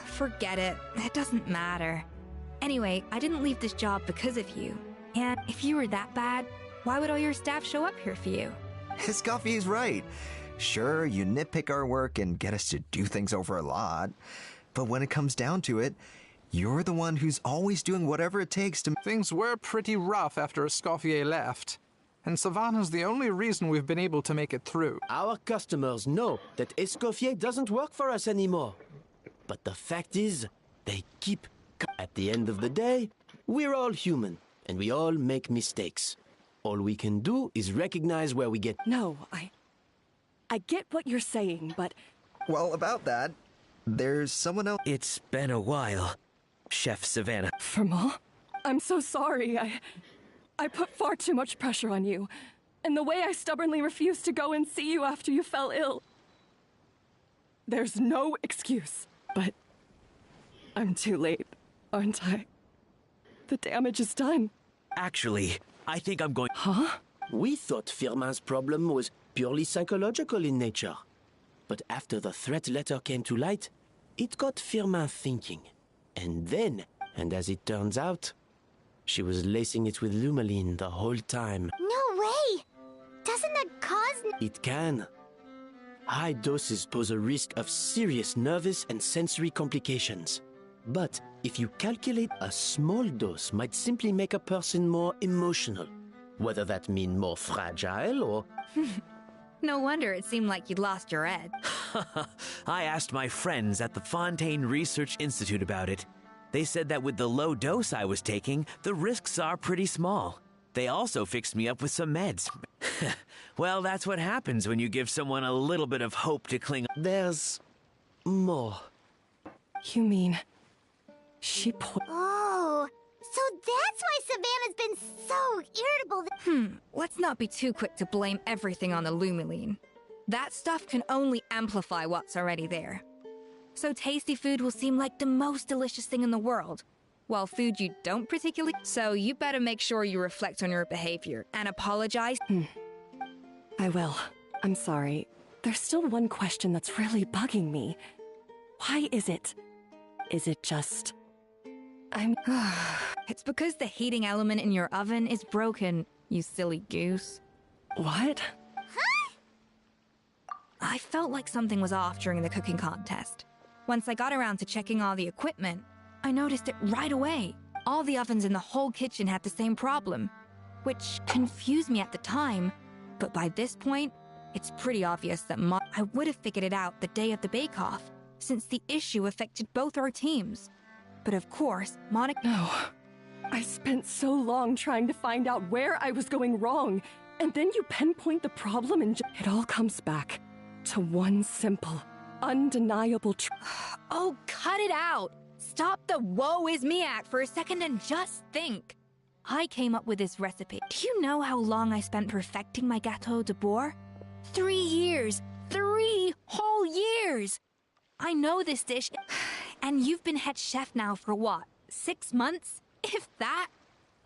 Forget it. It doesn't matter. Anyway, I didn't leave this job because of you. And if you were that bad, why would all your staff show up here for you? Escoffier's right. Sure, you nitpick our work and get us to do things over a lot. But when it comes down to it, you're the one who's always doing whatever it takes to... Things were pretty rough after Escoffier left. And Savannah's the only reason we've been able to make it through. Our customers know that Escoffier doesn't work for us anymore. But the fact is, they keep... At the end of the day, we're all human, and we all make mistakes. All we can do is recognize where we get... No, I get what you're saying, but... Well, about that, there's someone else... It's been a while, Chef Savannah. Firma, I'm so sorry. I put far too much pressure on you. And the way I stubbornly refused to go and see you after you fell ill. There's no excuse, but I'm too late, aren't I? The damage is done. Actually, I think I'm going... Huh? We thought Firmin's problem was purely psychological in nature. But after the threat letter came to light, it got Firmin thinking. And then, and as it turns out, she was lacing it with Lumiline the whole time. No way! Doesn't that cause... It can. High doses pose a risk of serious nervous and sensory complications. But if you calculate, a small dose might simply make a person more emotional. Whether that mean more fragile or... No wonder it seemed like you'd lost your edge. I asked my friends at the Fontaine Research Institute about it. They said that with the low dose I was taking, the risks are pretty small. They also fixed me up with some meds. Well, that's what happens when you give someone a little bit of hope to cling on. There's... more. You mean... Oh, so that's why Savannah's been so irritable. Let's not be too quick to blame everything on the Lumiline. That stuff can only amplify what's already there. So tasty food will seem like the most delicious thing in the world, while food you don't particularly... So you better make sure you reflect on your behavior and apologize. I will. I'm sorry. There's still one question that's really bugging me. Why is it? Is it just... It's because the heating element in your oven is broken, you silly goose. What? Huh? I felt like something was off during the cooking contest. Once I got around to checking all the equipment, I noticed it right away. All the ovens in the whole kitchen had the same problem, which confused me at the time, but by this point, it's pretty obvious that I would have figured it out the day of the bake-off, since the issue affected both our teams. But of course, Monica... No. I spent so long trying to find out where I was going wrong, and then you pinpoint the problem and it all comes back to one simple, undeniable truth. Oh, cut it out! Stop the woe is me act for a second and just think. I came up with this recipe. Do you know how long I spent perfecting my Gâteau de Bourg? 3 years! 3 whole years! I know this dish, and you've been head chef now for what, 6 months? If that?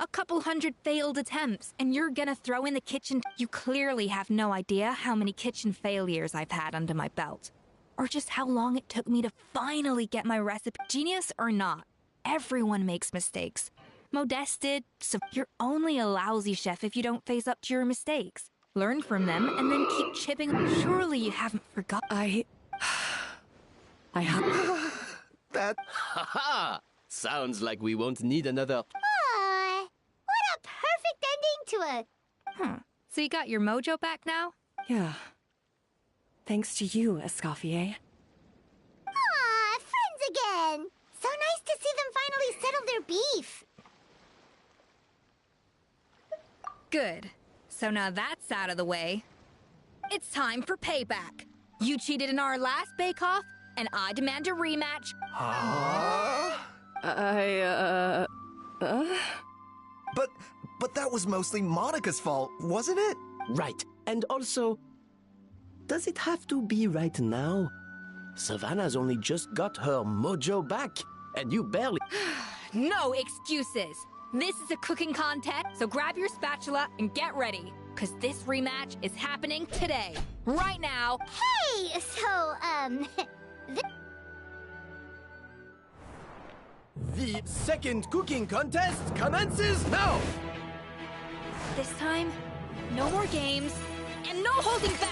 A couple hundred failed attempts, and you're gonna throw in the kitchen. You clearly have no idea how many kitchen failures I've had under my belt. Or just how long it took me to finally get my recipe. Genius or not, everyone makes mistakes. Modeste did, so you're only a lousy chef if you don't face up to your mistakes. Learn from them, and then keep chipping. Surely you haven't forgotten. I have... That... Ha-ha! Sounds like we won't need another... What a perfect ending to a... So you got your mojo back now? Yeah. Thanks to you, Escoffier. Aw, friends again! So nice to see them finally settle their beef. Good. So now that's out of the way. It's time for payback. You cheated in our last bake-off, and I demand a rematch. But that was mostly Monica's fault, wasn't it? Right. And also, does it have to be right now? Savannah's only just got her mojo back, and you barely... No excuses. This is a cooking contest, so grab your spatula and get ready, because this rematch is happening today. Right now. Hey! So, The second cooking contest commences now! This time, no more games, and no holding back!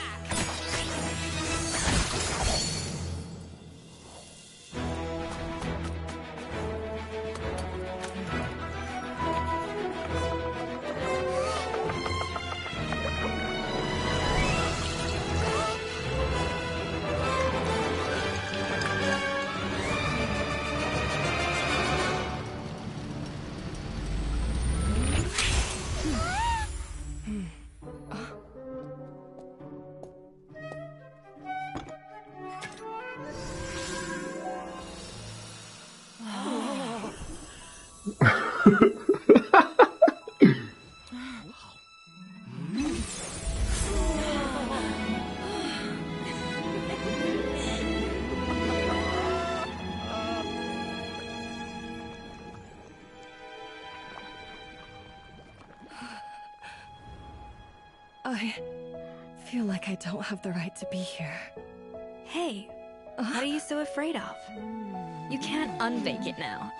I feel like I don't have the right to be here. Hey, what are you so afraid of? You can't unbake it now.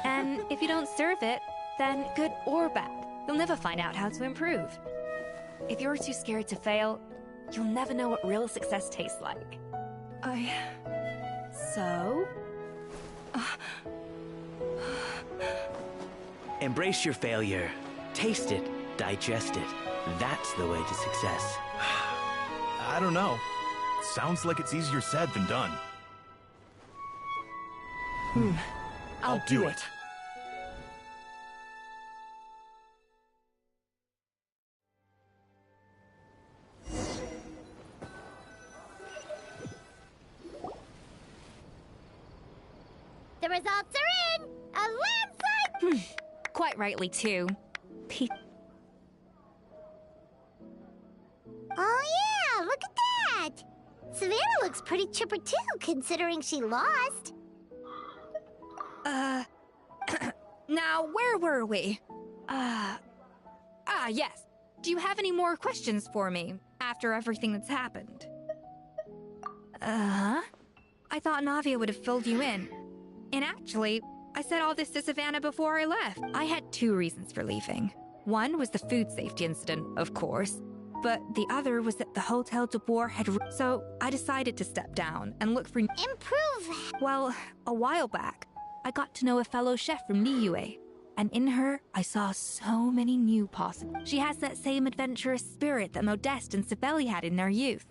And if you don't serve it, then good or bad, you'll never find out how to improve. If you're too scared to fail, you'll never know what real success tastes like. So? Embrace your failure. Taste it. Digest it. That's the way to success. I don't know. Sounds like it's easier said than done. I'll do it. the results are in! A landslide! Quite rightly, too. Oh yeah, look at that! Savannah looks pretty chipper too, considering she lost. Now, where were we? Yes. Do you have any more questions for me after everything that's happened? I thought Navia would have filled you in. And actually, I said all this to Savannah before I left. I had two reasons for leaving. One was the food safety incident, of course. But the other was that the Hotel de Boer had... So I decided to step down and look for... Improve! Well, a while back, I got to know a fellow chef from Niue. And in her, I saw so many new possible. She has that same adventurous spirit that Modeste and Sibeli had in their youth.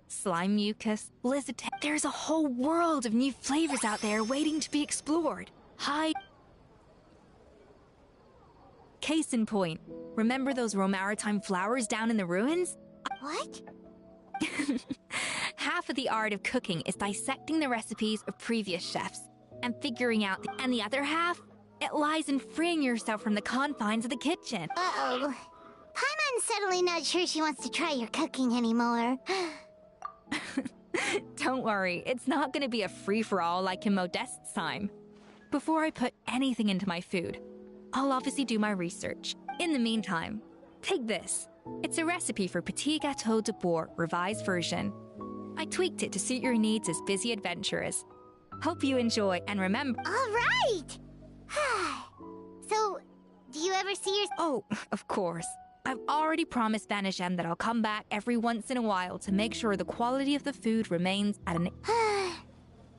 Slime mucus, blizzard... There's a whole world of new flavors out there waiting to be explored. Case in point, remember those Romaritime flowers down in the ruins? What? Half of the art of cooking is dissecting the recipes of previous chefs and figuring out and the other half, it lies in freeing yourself from the confines of the kitchen. Uh-oh. Paimon's suddenly not sure she wants to try your cooking anymore. Don't worry, it's not gonna be a free-for-all like in Modeste's time. Before I put anything into my food, I'll obviously do my research. In the meantime, take this. It's a recipe for Petit Gâteau de Boer, revised version. I tweaked it to suit your needs as busy adventurers. Hope you enjoy, and remember... All right! So, do you ever see your... Oh, of course. I've already promised Vanisham that I'll come back every once in a while to make sure the quality of the food remains at an...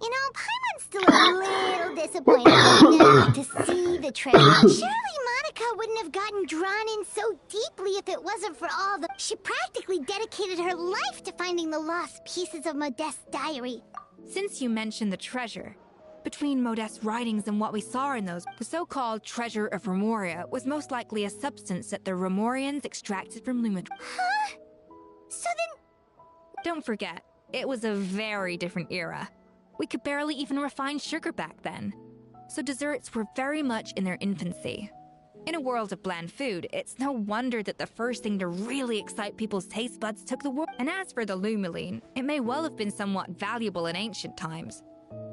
You know, Paimon's still a little disappointed that we didn't get to see the treasure. Surely Monica wouldn't wouldn't have gotten drawn in so deeply if it wasn't for all the... She practically dedicated her life to finding the lost pieces of Modeste's diary. Since you mentioned the treasure, between Modeste's writings and what we saw in those, the so-called treasure of Remoria was most likely a substance that the Remorians extracted from Lumen. Huh? So then... Don't forget, it was a very different era. We could barely even refine sugar back then. So desserts were very much in their infancy. In a world of bland food, it's no wonder that the first thing to really excite people's taste buds took the world. And as for the Lumeline, it may well have been somewhat valuable in ancient times.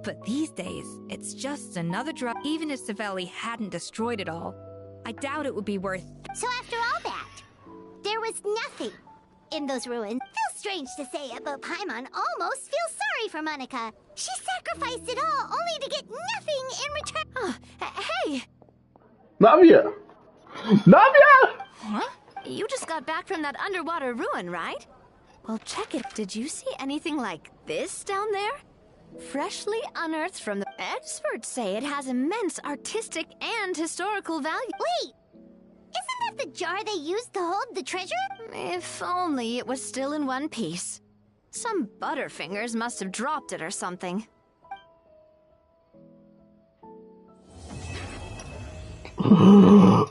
But these days, it's just another drug. Even if Savelli hadn't destroyed it all, I doubt it would be worth... So after all that, there was nothing in those ruins. Feels strange to say it, but Paimon almost feels sorry for Monica. She sacrificed it all only to get nothing in return. Oh, hey! Navia! Navia! Huh? You just got back from that underwater ruin, right? Well, check it. Did you see anything like this down there? Freshly unearthed from the... Experts say it has immense artistic and historical value. Wait! Isn't that the jar they used to hold the treasure? If only it was still in one piece. Some butterfingers must have dropped it or something.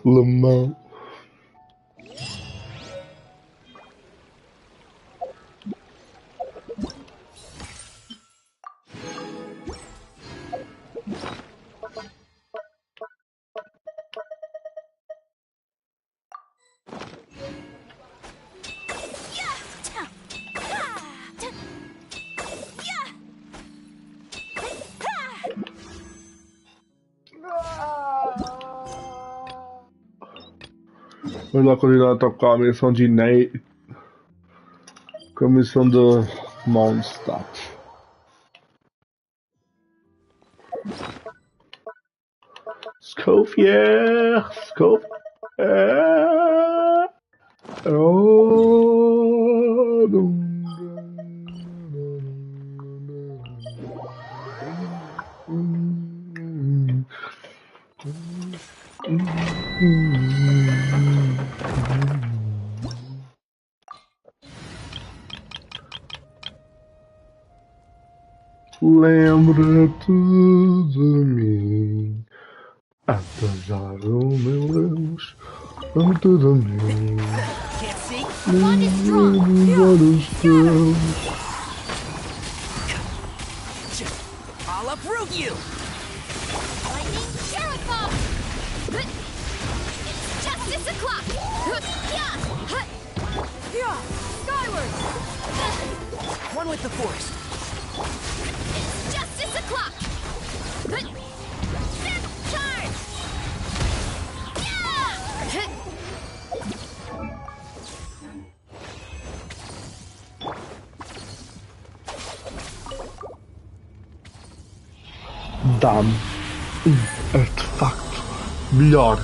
Lamont. Vamos lá continuar a tocar a missão de Nate com a missão de Mondstadt. Escoffier! Escoffier! Oh, lembra-te de mim, atajaram meus, lembra-te de mim, olhos teus. I'll uproot you! Lightning Sheriff Bomb! It's justice o'clock! Yeah! Skyward! One with the force. It's justice o'clock! Charge! Dá-me artefacto melhor.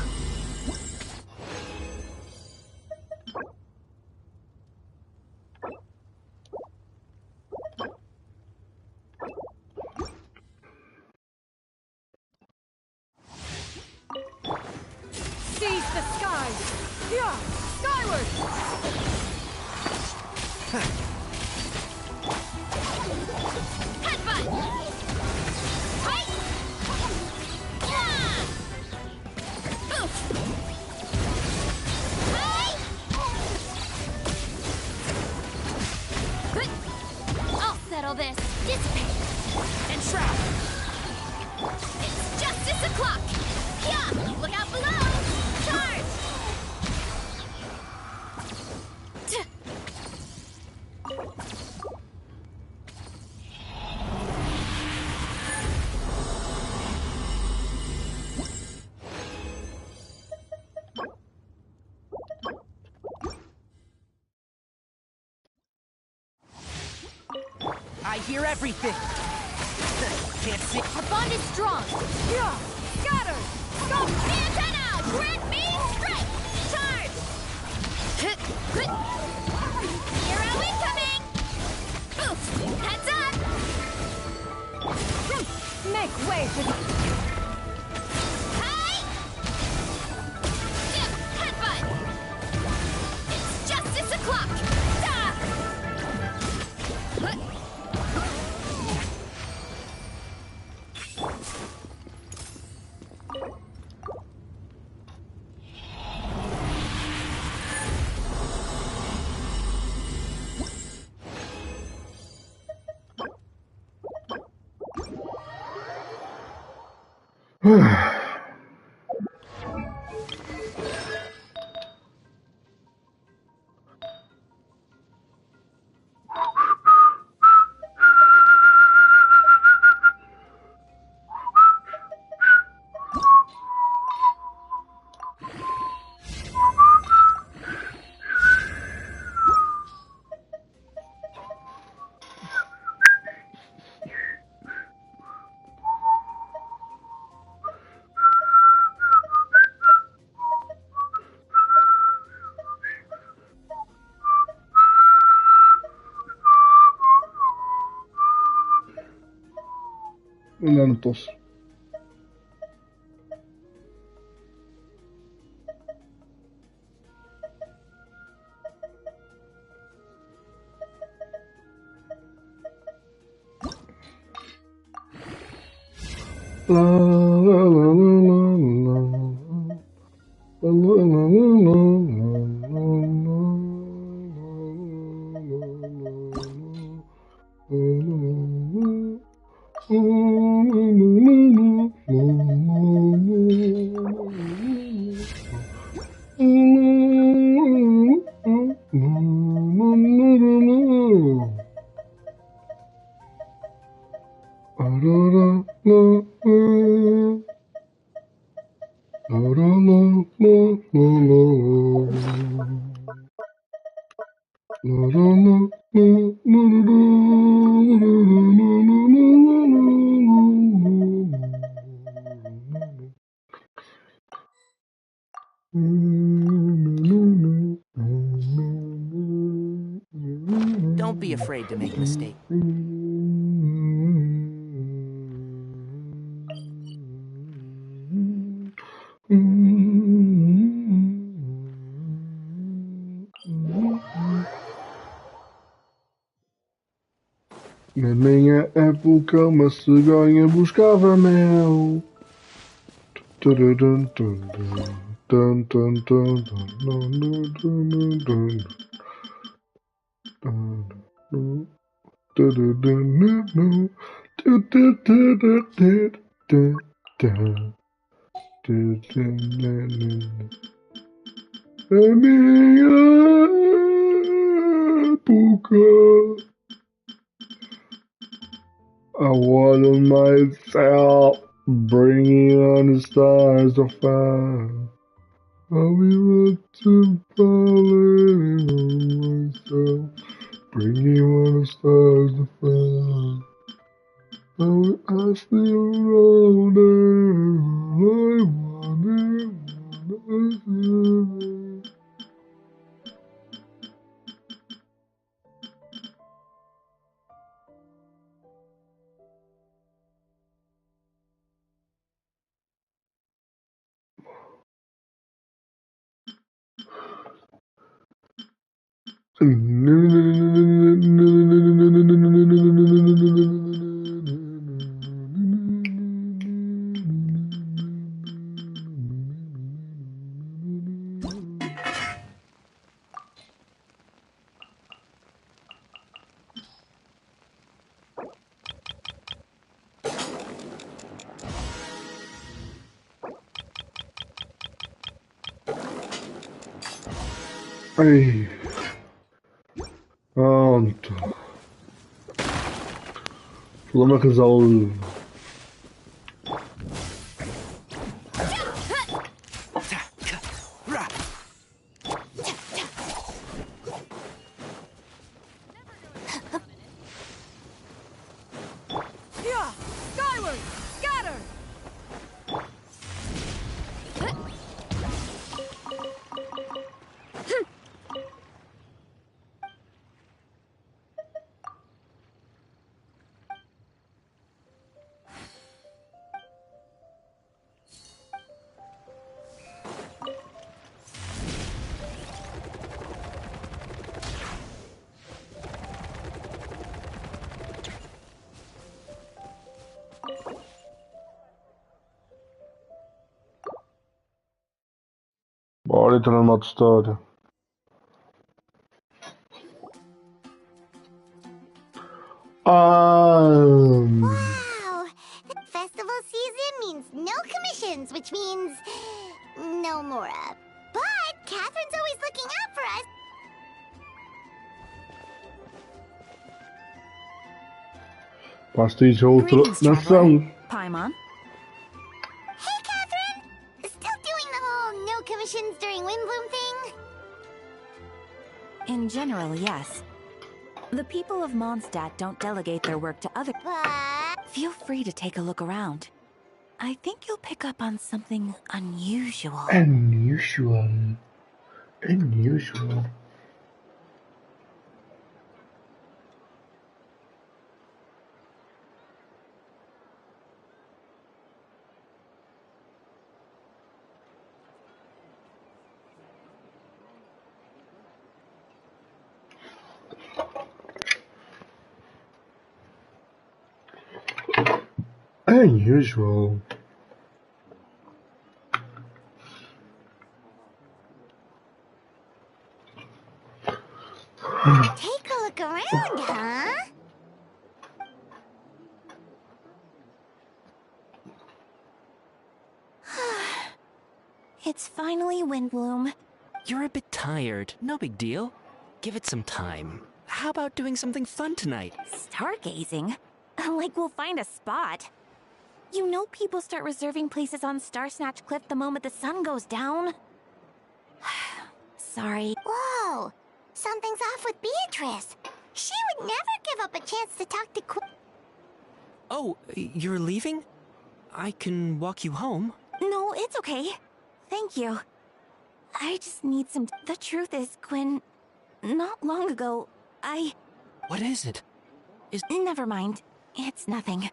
Seize the skies! Yeah! Skyward! Headbutt! Right! Yeah! Oof! Right! I'll settle this. Dissipate! And trap! It's justice o'clock! Yeah! Look out below! Charge! I hear everything. Can't see. Our bond is strong! Yeah! Scatter! Go! Antenna! Grid me straight! Charge! Hero incoming! Oof! Heads up! Make way for the... Hey! Ainda não posso. La la la la la la la la Don't be afraid to make a mistake. Na minha época, uma cegonha buscava mel. Na minha época, I water myself, bringing on the stars to fire. I'll be right to falling on myself, bringing on the stars to fire. I still wonder, I wonder, Ai, pronto. Problema resolvido. Yeah! Skyward! Scatter! Bora entrar no modo história. Wow! Festival season means no commitment. commissions, which means no Mora. But Catherine's always looking out for us. Basta ir a outra nação. Paimon. Hey, Catherine! Still doing the whole no commissions during Windbloom thing? In general, yes. The people of Mondstadt don't delegate their work to others. But... Feel free to take a look around. I think you'll pick up on something unusual. Unusual. Unusual. Unusual. Take a look around, huh? It's finally Windbloom. You're a bit tired. No big deal. Give it some time. How about doing something fun tonight? Stargazing? Like we'll find a spot. You know people start reserving places on Star Snatch Cliff the moment the sun goes down. Sorry. Whoa! Something's off with Beatrice. She would never give up a chance to talk to Oh, you're leaving? I can walk you home. No, it's okay. Thank you. I just need some... The truth is, Quinn, not long ago, What is it? Never mind. It's nothing.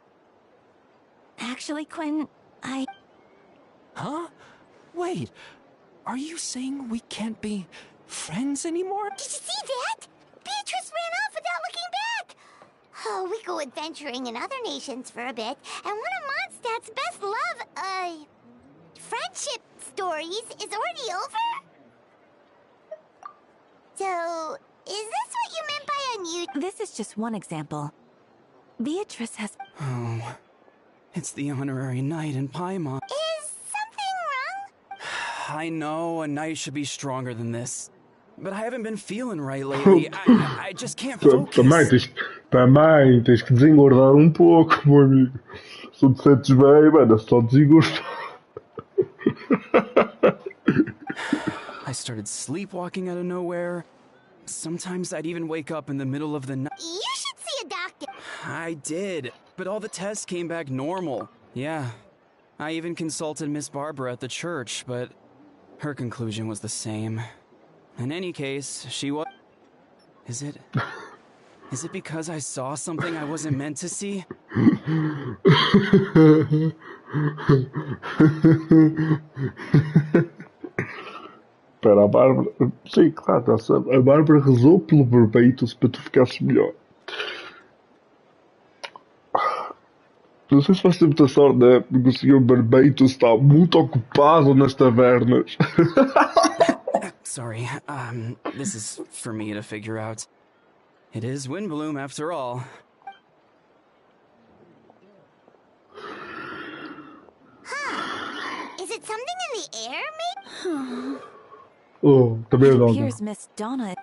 Actually, Quinn, Huh? Wait, are you saying we can't be friends anymore? Did you see that? Beatrice ran off without looking back. Oh, we go adventuring in other nations for a bit, and one of Mondstadt's best love, friendship stories is already over? So, is this what you meant by unusual? This is just one example. Beatrice has... Oh, it's the honorary knight in Paimon. Is something wrong? I know a knight should be stronger than this, but I haven't been feeling right lately. I just can't focus. Também tens que desengordar um pouco, meu amigo. Se tu te sentes bem, mano, é só desengordar. I started sleepwalking out of nowhere. Sometimes I'd even wake up in the middle of the night. You should see a doctor. I did, but all the tests came back normal. Yeah, I even consulted Miss Barbara at the church, but her conclusion was the same. In any case, she was... Is it because I saw something I wasn't meant to see? Espera, a Bárbara... Sim, claro, a Bárbara rezou pelo Barbatos para tu ficasses melhor. Não sei se vais ter muita sorte, né? Porque o Sr. Barbatos está muito ocupado nas tavernas. Sorry, this is for me to figure out. It is Windbloom after all. Is it something in the air, maybe? Oh, também é It Donna. appears Miss Donna...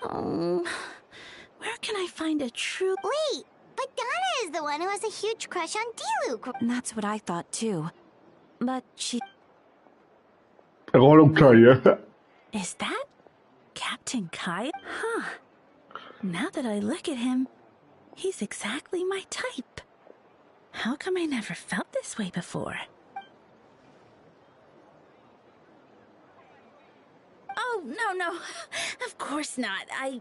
where can I find a true... Wait, but Donna is the one who has a huge crush on Diluc. That's what I thought too. But she... Agora o Kaia. Is that Captain Kai? Huh. Now that I look at him, he's exactly my type. How come I never felt this way before? Oh, no. Of course not. I'm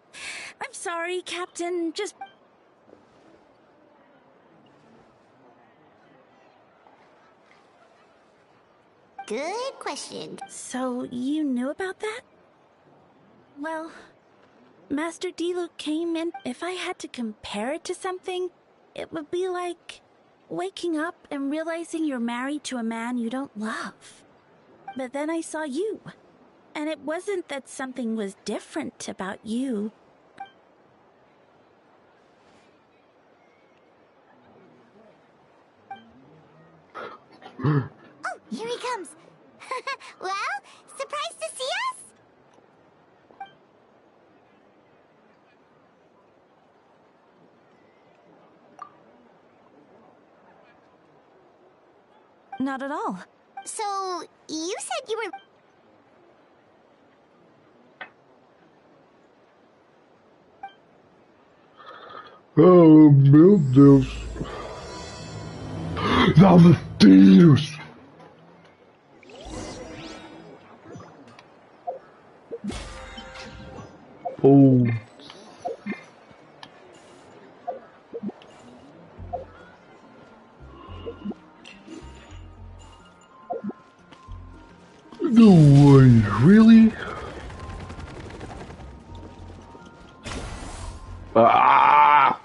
sorry, Captain. Just... Good question. So, you knew about that? Well, Master Diluc came in. If I had to compare it to something, it would be like waking up and realizing you're married to a man you don't love. But then I saw you. And it wasn't that something was different about you. Oh, here he comes. Not at all. So, you said you were... Oh, meu Deus. Dá-me tiros. Oh. No way, really? Ah!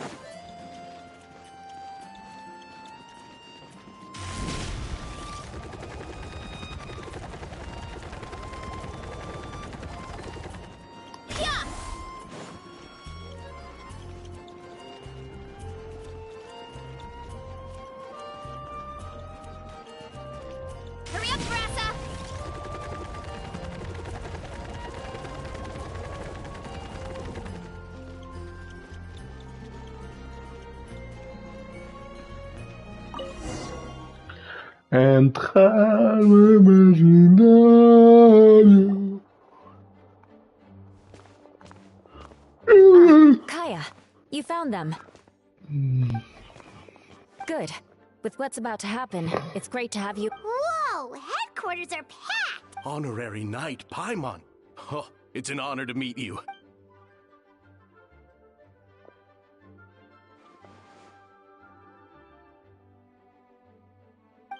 Hurry up, Brassa! Entrar no imaginário. Kaya, you found them. Good. With what's about to happen, it's great to have you. Whoa! Headquarters are packed! Honorary Knight Paimon. Oh, it's an honor to meet you.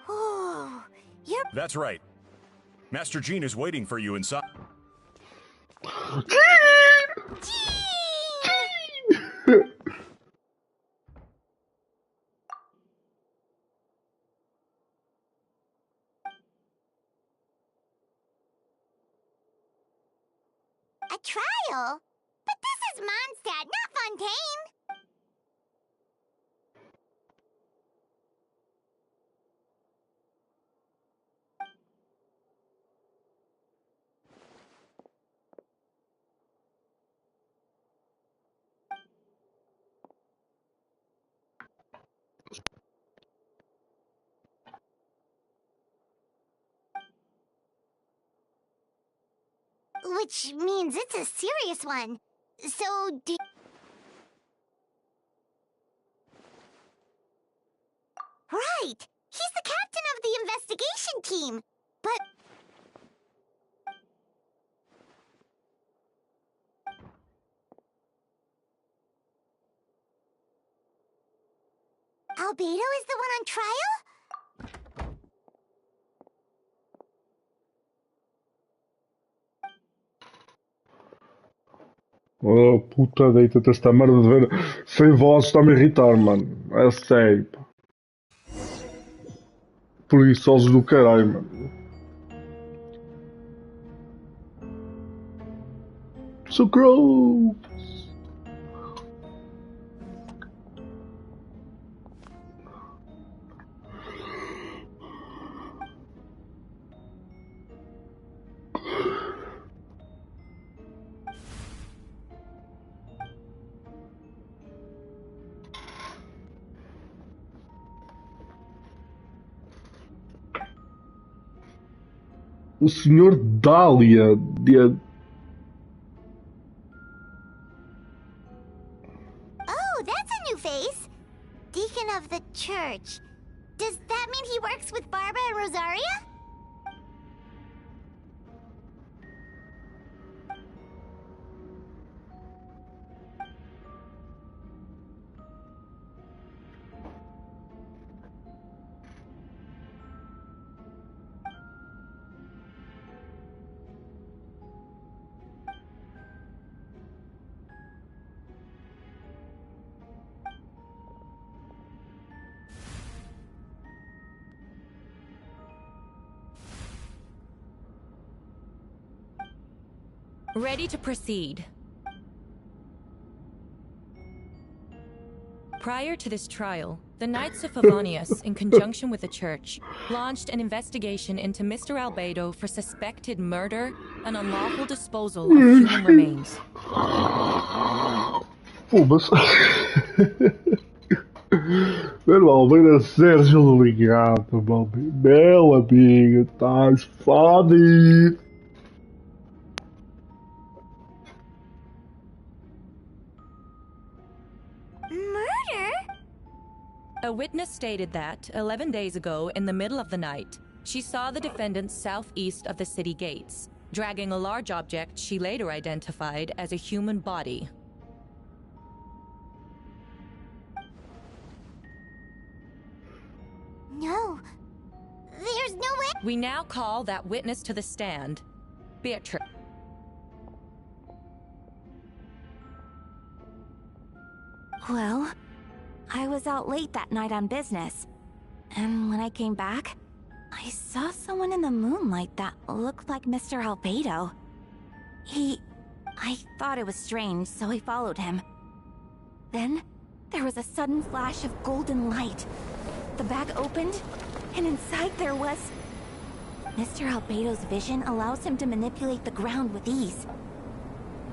Oh, you're... That's right. Master Jean is waiting for you inside. A trial? But this is Mondstadt, not Fontaine! Which means it's a serious one. So, Right! He's the captain of the investigation team! But... Albedo is the one on trial? Oh, puta, deita-te esta merda de ver sem voz, está-me a irritar, mano. É sério, pá. Preguiçosos do caralho, mano. So gross! O Sr. Dahlia de... Oh, that's a new face! Deacon of the church. Does that mean he works with Barbara and Rosaria? Ready to proceed. Prior to this trial, the Knights of Favonius, in conjunction with the Church, launched an investigation into Mr. Albedo for suspected murder and unlawful disposal of human remains. Foda-se. Meu irmão, vem a Sérgio ligado, meu amigo, estás fodido. Murder? A witness stated that, 11 days ago, in the middle of the night, she saw the defendant southeast of the city gates, dragging a large object she later identified as a human body. No. There's no way. We now call that witness to the stand, Beatrice. Well, I was out late that night on business. And when I came back, I saw someone in the moonlight that looked like Mr. Albedo. I thought it was strange, so I followed him. Then, there was a sudden flash of golden light. The bag opened, and inside there was... Mr. Albedo's vision allows him to manipulate the ground with ease.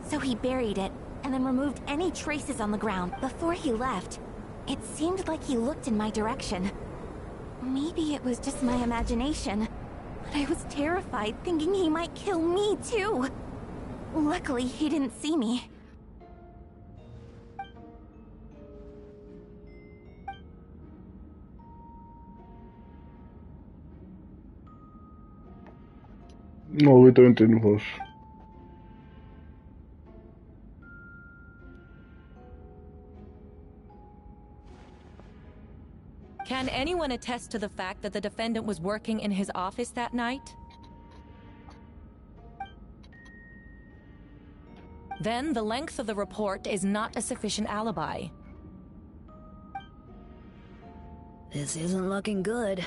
So he buried it, and then removed any traces on the ground. Before he left, it seemed like he looked in my direction. Maybe it was just my imagination, but I was terrified thinking he might kill me too. Luckily, he didn't see me. No, eu entendo vos. Can anyone attest to the fact that the defendant was working in his office that night? Then the length of the report is not a sufficient alibi. This isn't looking good.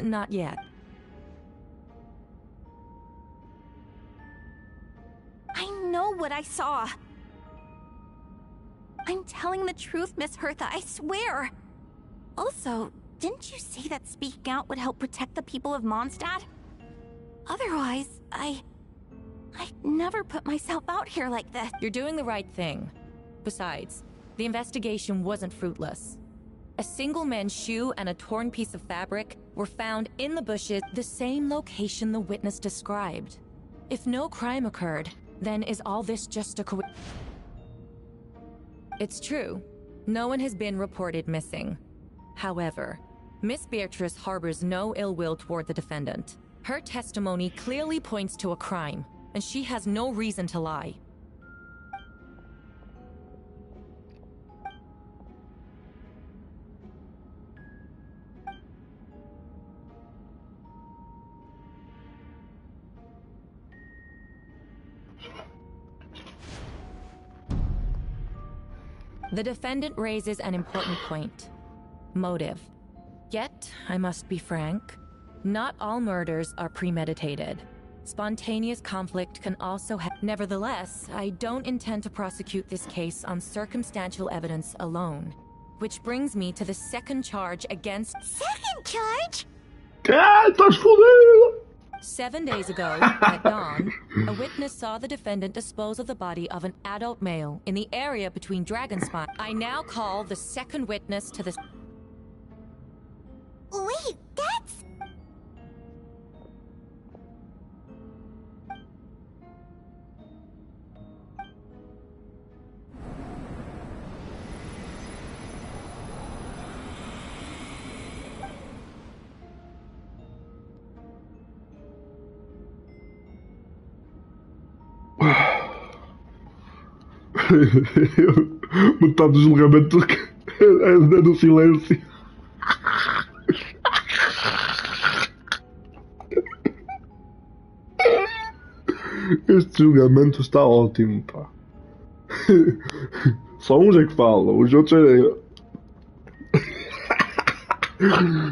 Not yet. I know what I saw. I'm telling the truth, Miss Hertha, I swear. Also, didn't you say that speaking out would help protect the people of Mondstadt? Otherwise, I'd never put myself out here like this. You're doing the right thing. Besides, the investigation wasn't fruitless. A single man's shoe and a torn piece of fabric were found in the bushes, the same location the witness described. If no crime occurred, then is all this just a coincidence? It's true. No one has been reported missing. However, Miss Beatrice harbors no ill will toward the defendant. Her testimony clearly points to a crime, and she has no reason to lie. The defendant raises an important point. Motive. Yet, I must be frank, not all murders are premeditated. Spontaneous conflict can also Nevertheless, I don't intend to prosecute this case on circumstantial evidence alone. Which brings me to the second charge against... Second charge? Estás fodido! 7 days ago, at dawn, a witness saw the defendant dispose of the body of an adult male in the area between Dragonspine. I now call the second witness to the... Wait, that's... Metade do julgamento é do silêncio. Este julgamento está ótimo, pá. Só uns é que falam, os outros é...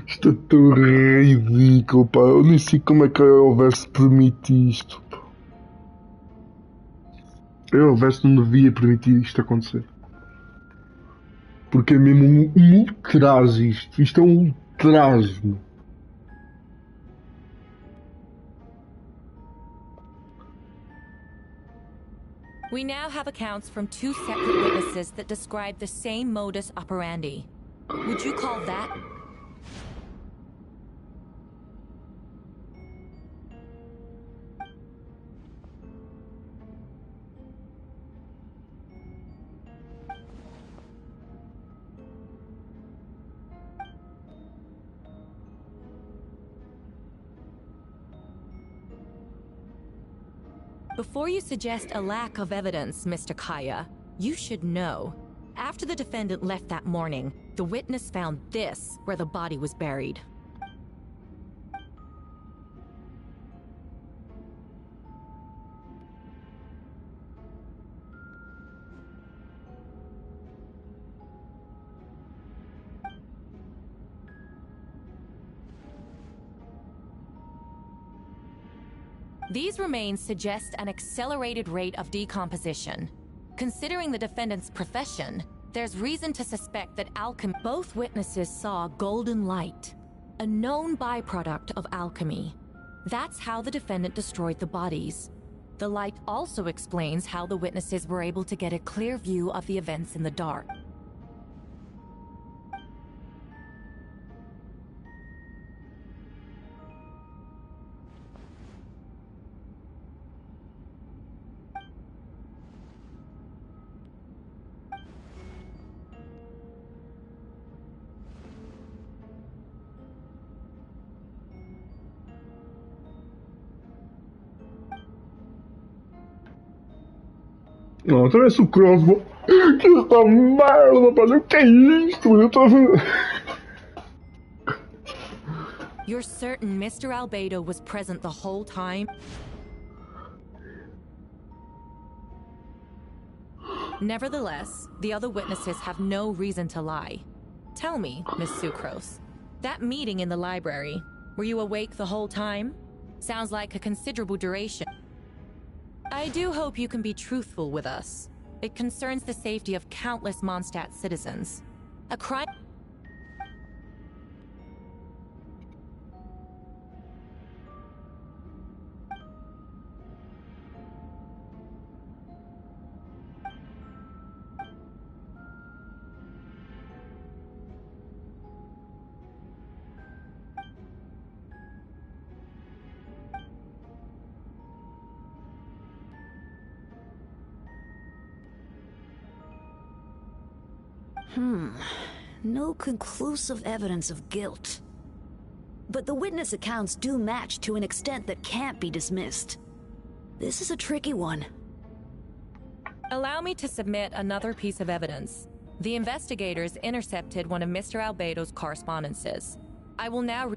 Isto é tão ridículo, pá. Eu nem sei como é que o verso permite isto. O verso não devia permitir isto acontecer. Porque é mesmo um ultraje isto. Isto é um ultraje. We now have accounts from 2 separate witnesses that describe the same modus operandi. Would you call that? Before you suggest a lack of evidence, Mr. Kaya, you should know. After the defendant left that morning, the witness found this where the body was buried. These remains suggest an accelerated rate of decomposition. Considering the defendant's profession, there's reason to suspect that alchemy. Both witnesses saw golden light, a known byproduct of alchemy. That's how the defendant destroyed the bodies. The light also explains how the witnesses were able to get a clear view of the events in the dark. Não, atravessa o crossbow. Que essa merda, rapaz. O que é isto? Eu tô... You're certain Mr. Albedo was present the whole time? Nevertheless, the other witnesses have no reason to lie. Tell me, Miss Sucrose, that meeting in the library, were you awake the whole time? Sounds like a considerable duration. I do hope you can be truthful with us. It concerns the safety of countless Mondstadt citizens. A crime... No conclusive evidence of guilt. But the witness accounts do match to an extent that can't be dismissed. This is a tricky one. Allow me to submit another piece of evidence. The investigators intercepted one of Mr. Albedo's correspondences. I will now...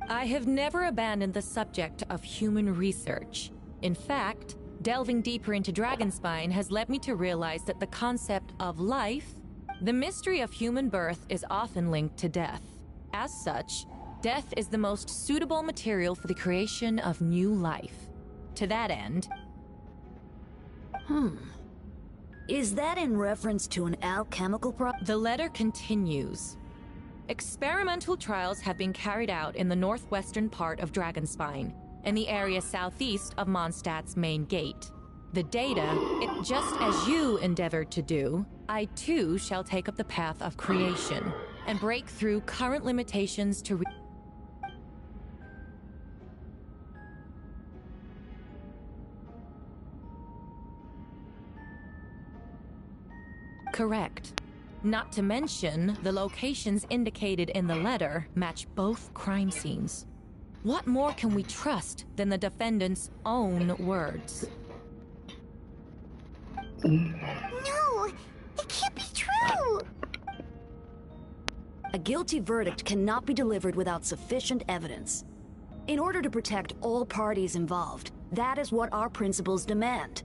I have never abandoned the subject of human research. In fact, delving deeper into Dragonspine has led me to realize that the concept of life, the mystery of human birth, is often linked to death. As such, death is the most suitable material for the creation of new life. To that end... Is that in reference to an alchemical The letter continues. Experimental trials have been carried out in the northwestern part of Dragonspine, in the area southeast of Mondstadt's main gate. The data, just as you endeavored to do, I too shall take up the path of creation, and break through current limitations to Correct. Not to mention, the locations indicated in the letter match both crime scenes. What more can we trust than the defendant's own words? No! It can't be true! A guilty verdict cannot be delivered without sufficient evidence. In order to protect all parties involved, that is what our principles demand.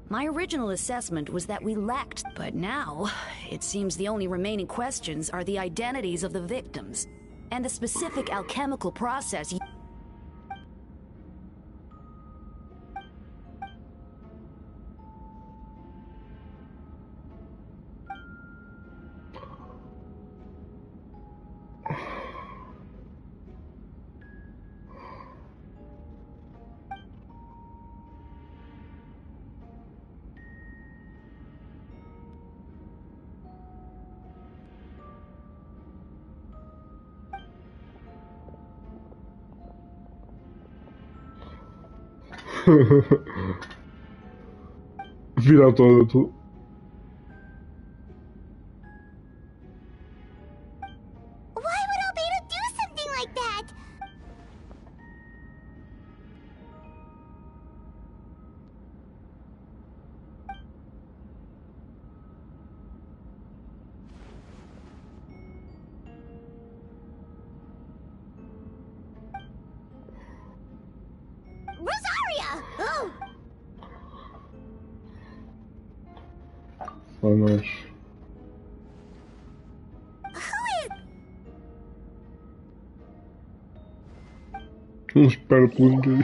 My original assessment was that we lacked, but now, it seems the only remaining questions are the identities of the victims, and the specific alchemical process. Virar toda tu. Why would Albedo do something like that? Rosaria! Oh! Vamos. Espero que ninguém.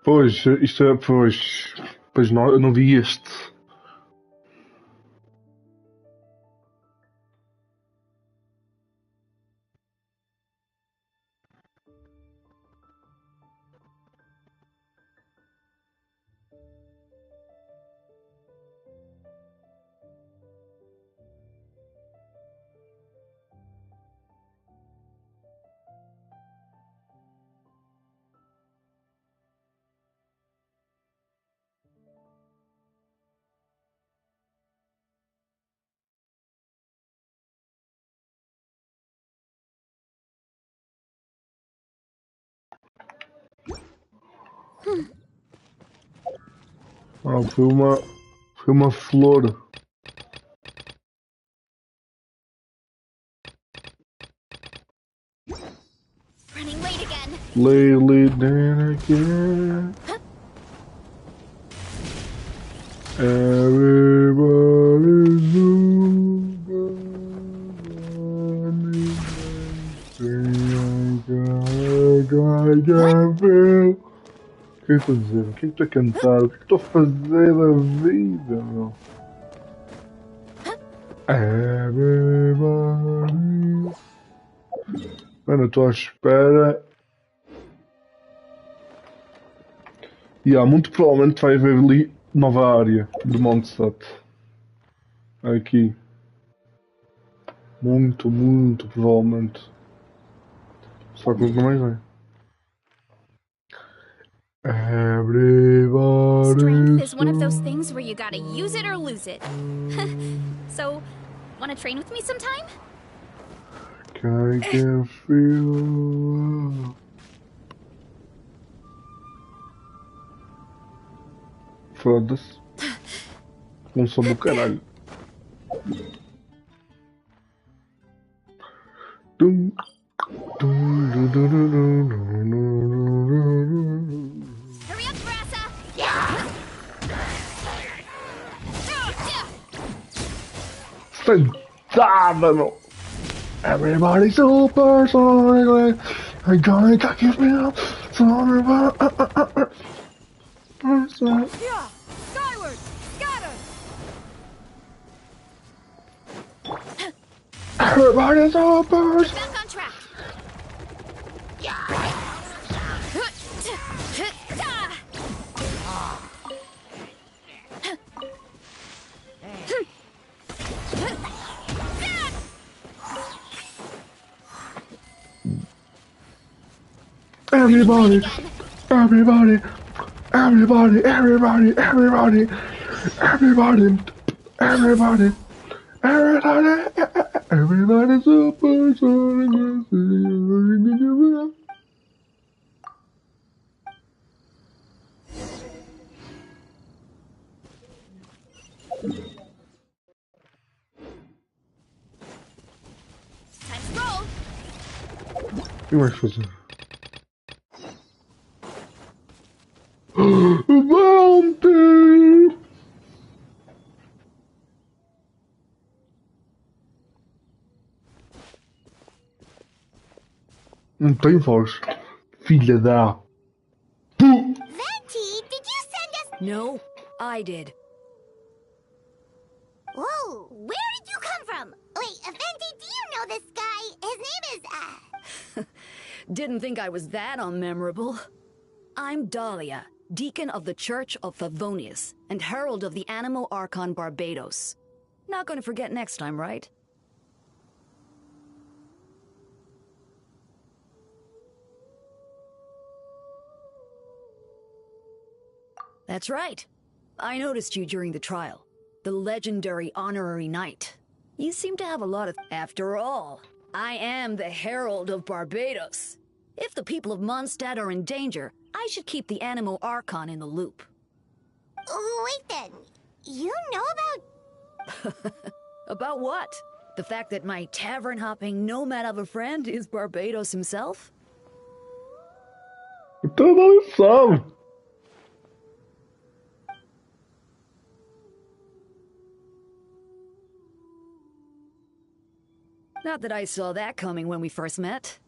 Pois, isto é. Pois não, eu não vi este. Ah, foi uma. Foi uma flor. Running late again. Lately, then again. Everybody's O que é que estou a dizer? O que é que estou a cantar? O que é que estou a fazer da vida, meu? Everybody. Mano, eu estou à espera. E há muito provavelmente vai haver ali nova área de Mondstadt. Aqui. Muito provavelmente. Só que nunca mais vem. Strength is one of those things where you gotta use it or lose it. So, wanna train with me sometime? I can feel. Foda-se. Um som do caralho. Dum, dum, dum, dum, dum, dum, dum, dum. Hurry up, Brassa! Sentada, meu. Everybody super sonically. I'm gonna give me up. Yeah! Skyward! Scatter! Everybody super. Back on track! Everybody, everybody, everybody, everybody, everybody, everybody, everybody, everybody, everybody super sonic. Time to roll! O que vais fazer? Bounty! Não tem voz. Filha da... Venti, did you send us... No, I did. Whoa, where did you come from? Wait, Venti, do you know this guy? His name is, Didn't think I was that unmemorable. I'm Dahlia, Deacon of the Church of Favonius, and Herald of the Animo Archon Barbados. Not gonna forget next time, right? That's right. I noticed you during the trial. The legendary honorary knight. You seem to have a lot of... After all, I am the Herald of Barbados. If the people of Mondstadt are in danger, I should keep the Animo Archon in the loop. Wait then, you know about... About what? The fact that my tavern-hopping nomad of a friend is Barbados himself? Então não sabe. Not that I saw that coming when we first met.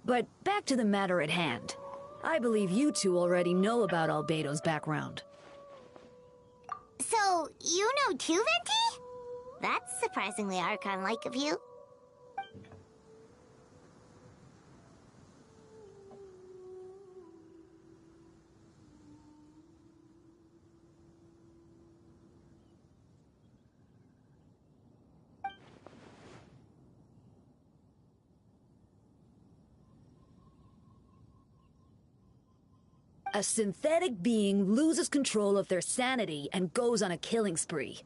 But back to the matter at hand. I believe you two already know about Albedo's background. So, you know too, Venti? That's surprisingly Archon-like of you. A synthetic being loses control of their sanity and goes on a killing spree.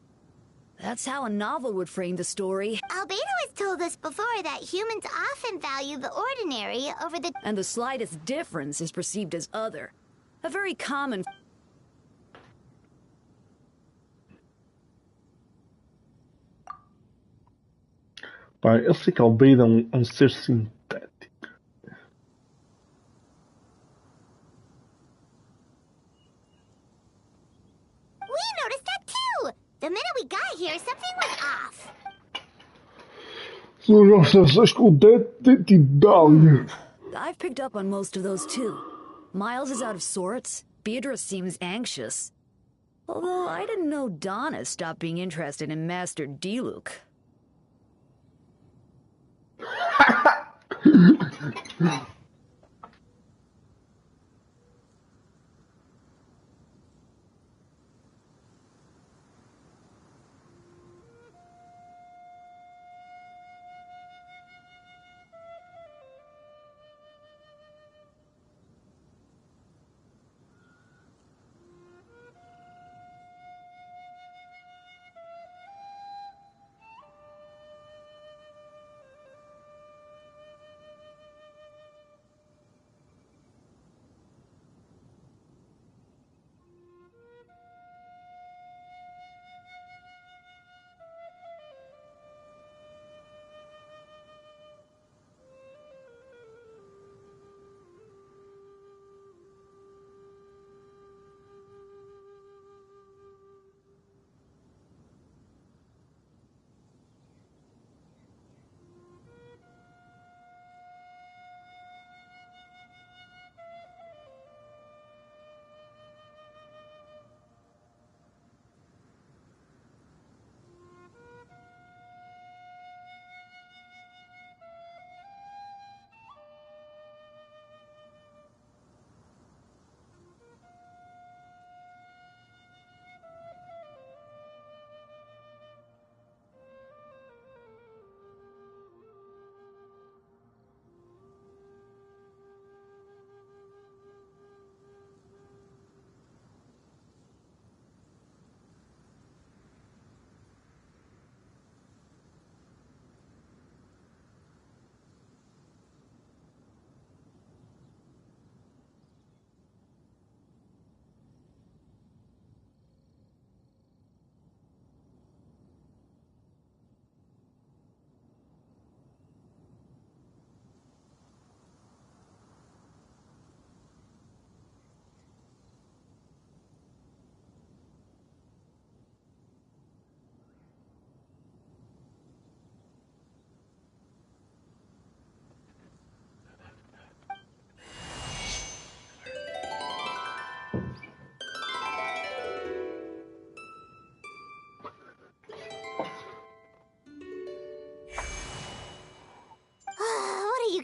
That's how a novel would frame the story. Albedo has told us before that humans often value the ordinary over the... And the slightest difference is perceived as other. A very common... Pá, eu sei que Albedo é um ser sintético. We noticed that too! The minute we got here, something was off. São as sensações com identidade. I've picked up on most of those too. Miles is out of sorts. Beatrice seems anxious. Although I didn't know Donna stopped being interested in Master Diluc.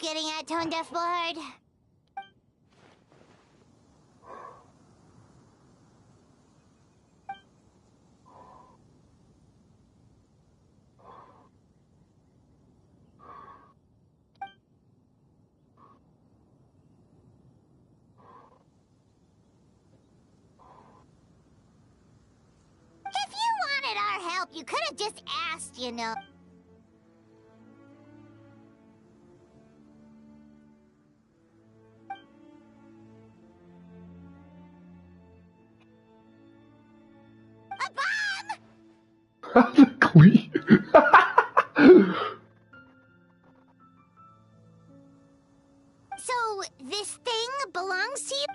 getting at, Tone Deaf Board? If you wanted our help, you could have just asked, you know. A bomb! Queen. So, this thing belongs to you?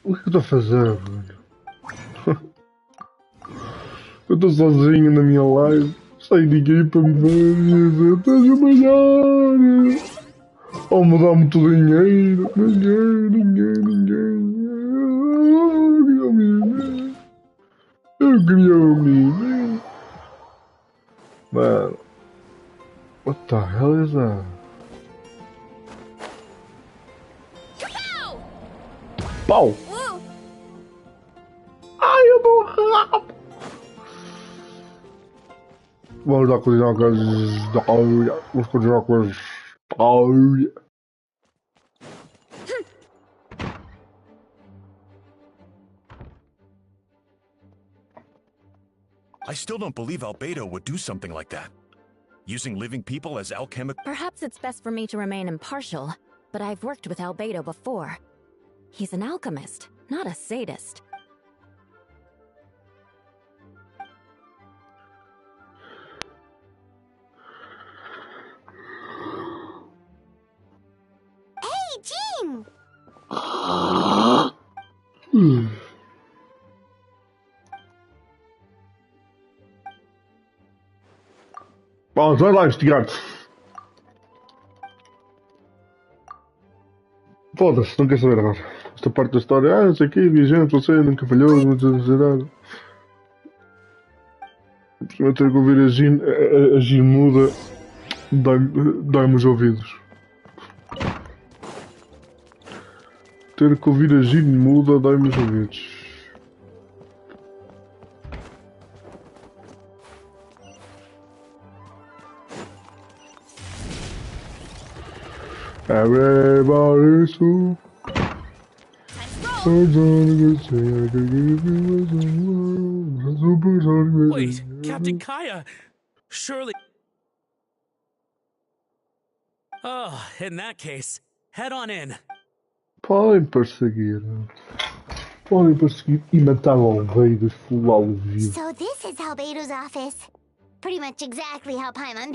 O que eu estou a fazer, velho? Eu estou sozinho na minha live, sem ninguém para me ver e dizer: estás a malhar! Ou me dá muito dinheiro! Ninguém! Eu queria o mime! Mano, what the hell is that? Pau! Ai, eu dou rabo! Vamos lá continuar com as histórias. Vamos continuar com as histórias. I still don't believe Albedo would do something like that. Using living people as alchemical. Perhaps it's best for me to remain impartial, but I've worked with Albedo before. He's an alchemist, not a sadist. Hey, Jean! Vamos, vai lá investigar. Foda-se, não quer saber agora. Esta parte da história, não sei o quê, viajante, você nunca falhou, não dizer nada. Preciso ter que ouvir a Gin muda, dói-me os ouvidos. Ter que ouvir a Gin muda, dói-me os ouvidos. Everybody so Wait, Captain Kaya! Surely... Oh, in that case, head on in. Podem perseguir e matar Alveiros, fulá-lo vivo. So this is Albedo's office. Pretty much exactly how Paimon...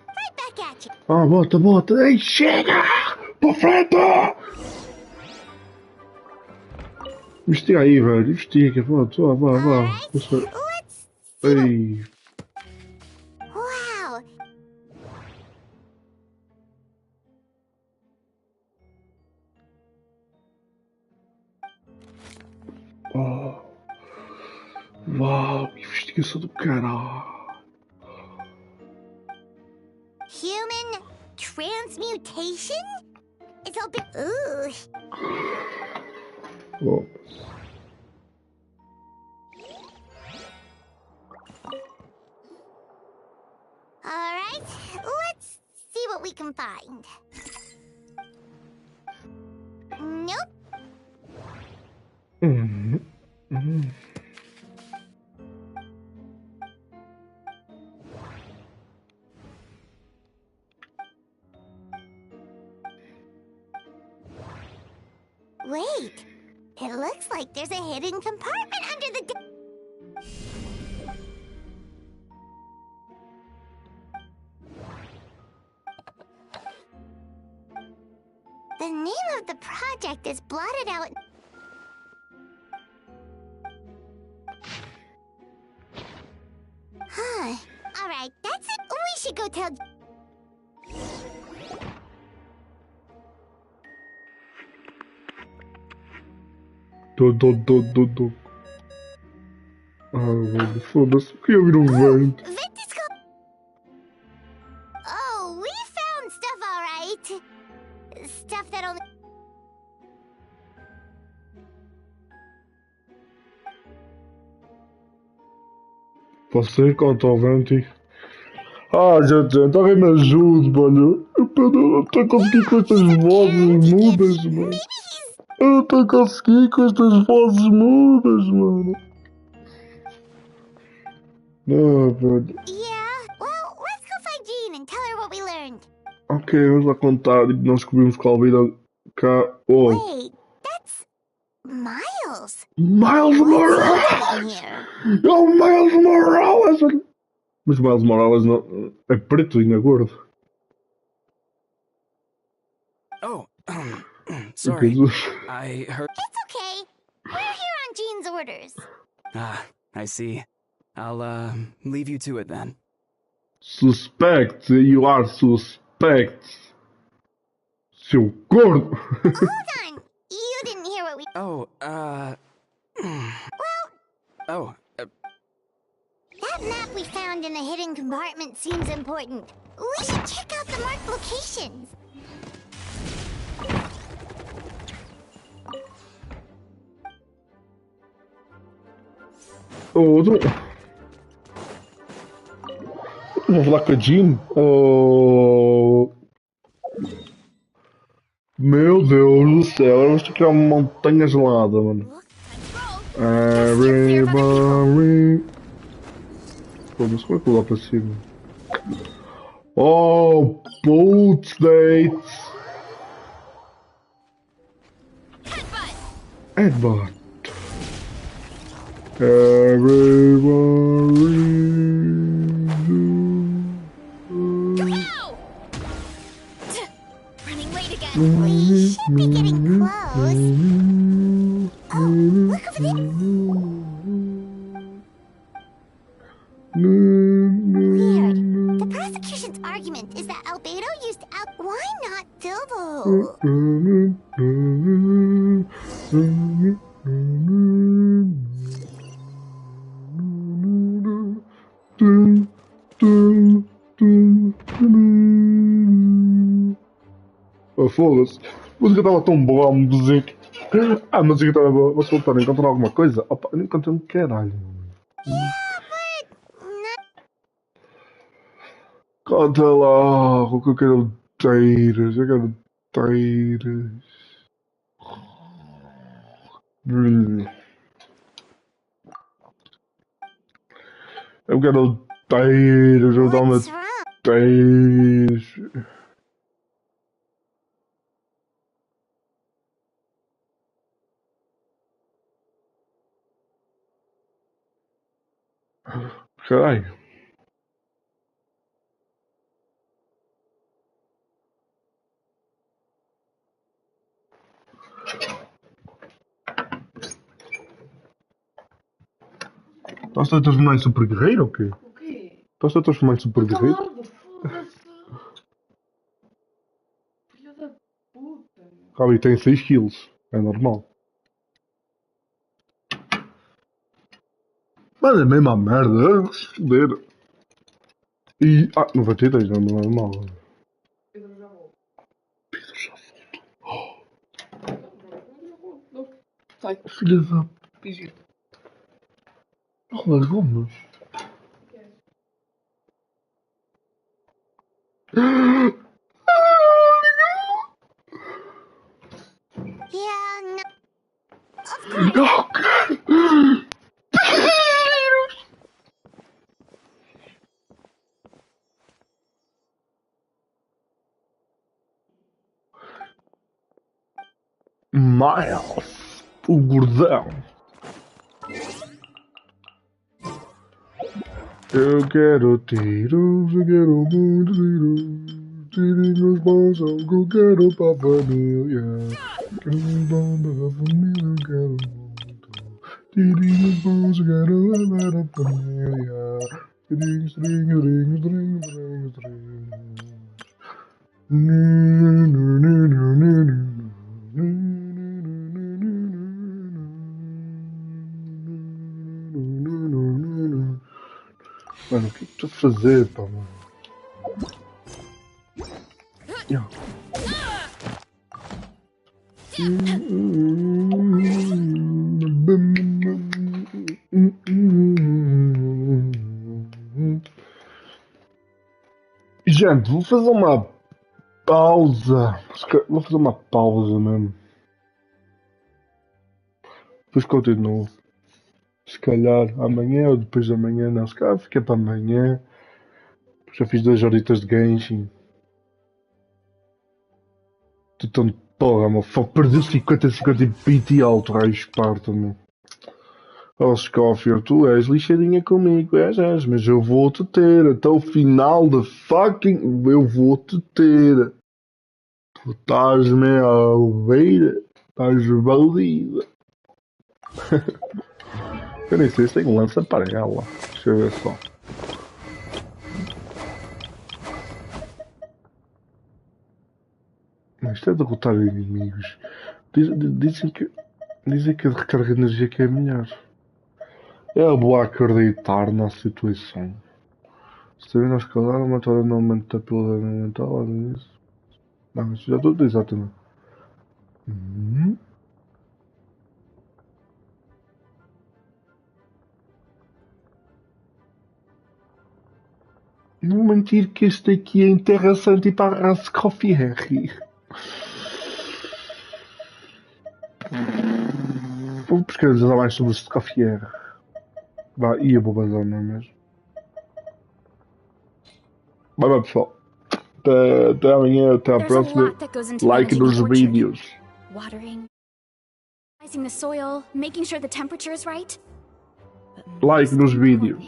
Right back at you. Ah, bota! Ei, chega! Para frente! Investiga aí, velho. Investiga, vá. Ei. Wow. Oh. Uau, investigação do caralho. Human transmutation? It's all bit... Ooh. Oh. Alright, let's see what we can find. Nope. Wait, it looks like there's a hidden compartment under the The name of the project is blotted out. Huh. Alright, that's it. We should go tell... Do. Ah, mano, foda-se. Por que eu viro um vento? Oh, we found stuff, alright. Stuff that only... Você conta o vento e... Ah, gente, alguém me ajude, mano. Eu não estou a conseguir com estas vozes mudas, mano. Eu não estou a conseguir com estas vozes mudas, mano. Não, mano. Yeah, well, let's go find Jean and tell her what we learned. Ok, vamos lá contar e nós descobrimos qual vida cá. Oh. Wait, that's... Miles. Miles Morales! É o Miles Morales! Mas Miles Morales não... é preto e não é gordo. Oh, sorry. I heard... It's okay. We're here on Jean's orders. Ah, I see. I'll, leave you to it then. Suspect, you are suspect. Seu gordo! Hold on! You didn't hear what we... Oh, Well... That map we found in the hidden compartment seems important. We should check out the marked locations. Oh, vamos falar com a Jean? Oh... Meu Deus do céu, vamos ter que ir a uma montanha gelada, mano. Everybody... Foda-se, como é que eu vou lá para cima? Oh, boat dates! Headbutt! Everybody... Running late again. We should be getting close. Oh, look over there. Weird. The prosecution's argument is that Albedo used Why not Dildo? Oh, foda-se. A música estava tão boa, a música. A música estava boa. Vou soltar, encontrar alguma coisa? Opa, eu não encontrei um caralho. Conta lá, o que eu quero teiras, eu quero teiras. Eu quero teiras, eu dou-me teiras. Caralho. Estás a transformar em super guerreiro ou quê? O quê? Estás a transformar em super guerreiro? Foda-se! Filha da puta! Calma, tem 6 kills. É normal. Mas é mesmo a merda. Vou se foder. E... Ah, 92 não é normal. Pedro já volto. Pedro já voltou. Não. Sai. Filha da... Pigi. Largou-me. Yeah, no. Of course. Miles, o gordão. Eu quero tiros, eu quero muitos tiros. Tirinhos bons são o que eu quero pra família. Quero um bom pra família, eu quero muito. Tirinhos bons eu quero levar a família. Tirinhos, tirinhos, tirinhos, tirinhos, tirinhos, tirinhos. Mano, o que é que estou a fazer, pá, mano? Yeah. Gente, vou fazer uma pausa. Vou fazer uma pausa mesmo. Depois continuo. Se calhar amanhã ou depois de amanhã, não. Se calhar fica para amanhã. Já fiz 2 horitas de Genshin. Estou tão de porra, meu. Perdi 50 e PT alto, raio esparta, meu. Oh, Escoffier, tu és lixadinha comigo, és, mas eu vou-te ter. Até o final da fucking... Eu vou-te ter. Tu estás-me a ouvir. Estás bandida. Eu nem sei se tem lança para ela. Deixa eu ver só. Isto é derrotar inimigos. Dizem que a recarga de energia que é melhor. É bom acreditar na situação. Se também não escalar, uma torre não aumenta a pílula mental, olha isso. Não, isso já estou a utilizar também. Não vou mentir que este aqui é interessante para a Escoffier. Vou pesquisar mais sobre o Escoffier. Vá, e a bobazão, não é mesmo? Vai, pessoal. Até amanhã, até a próxima. Like nos vídeos. Watering, the soil, making sure the temperature is right. Like nos vídeos.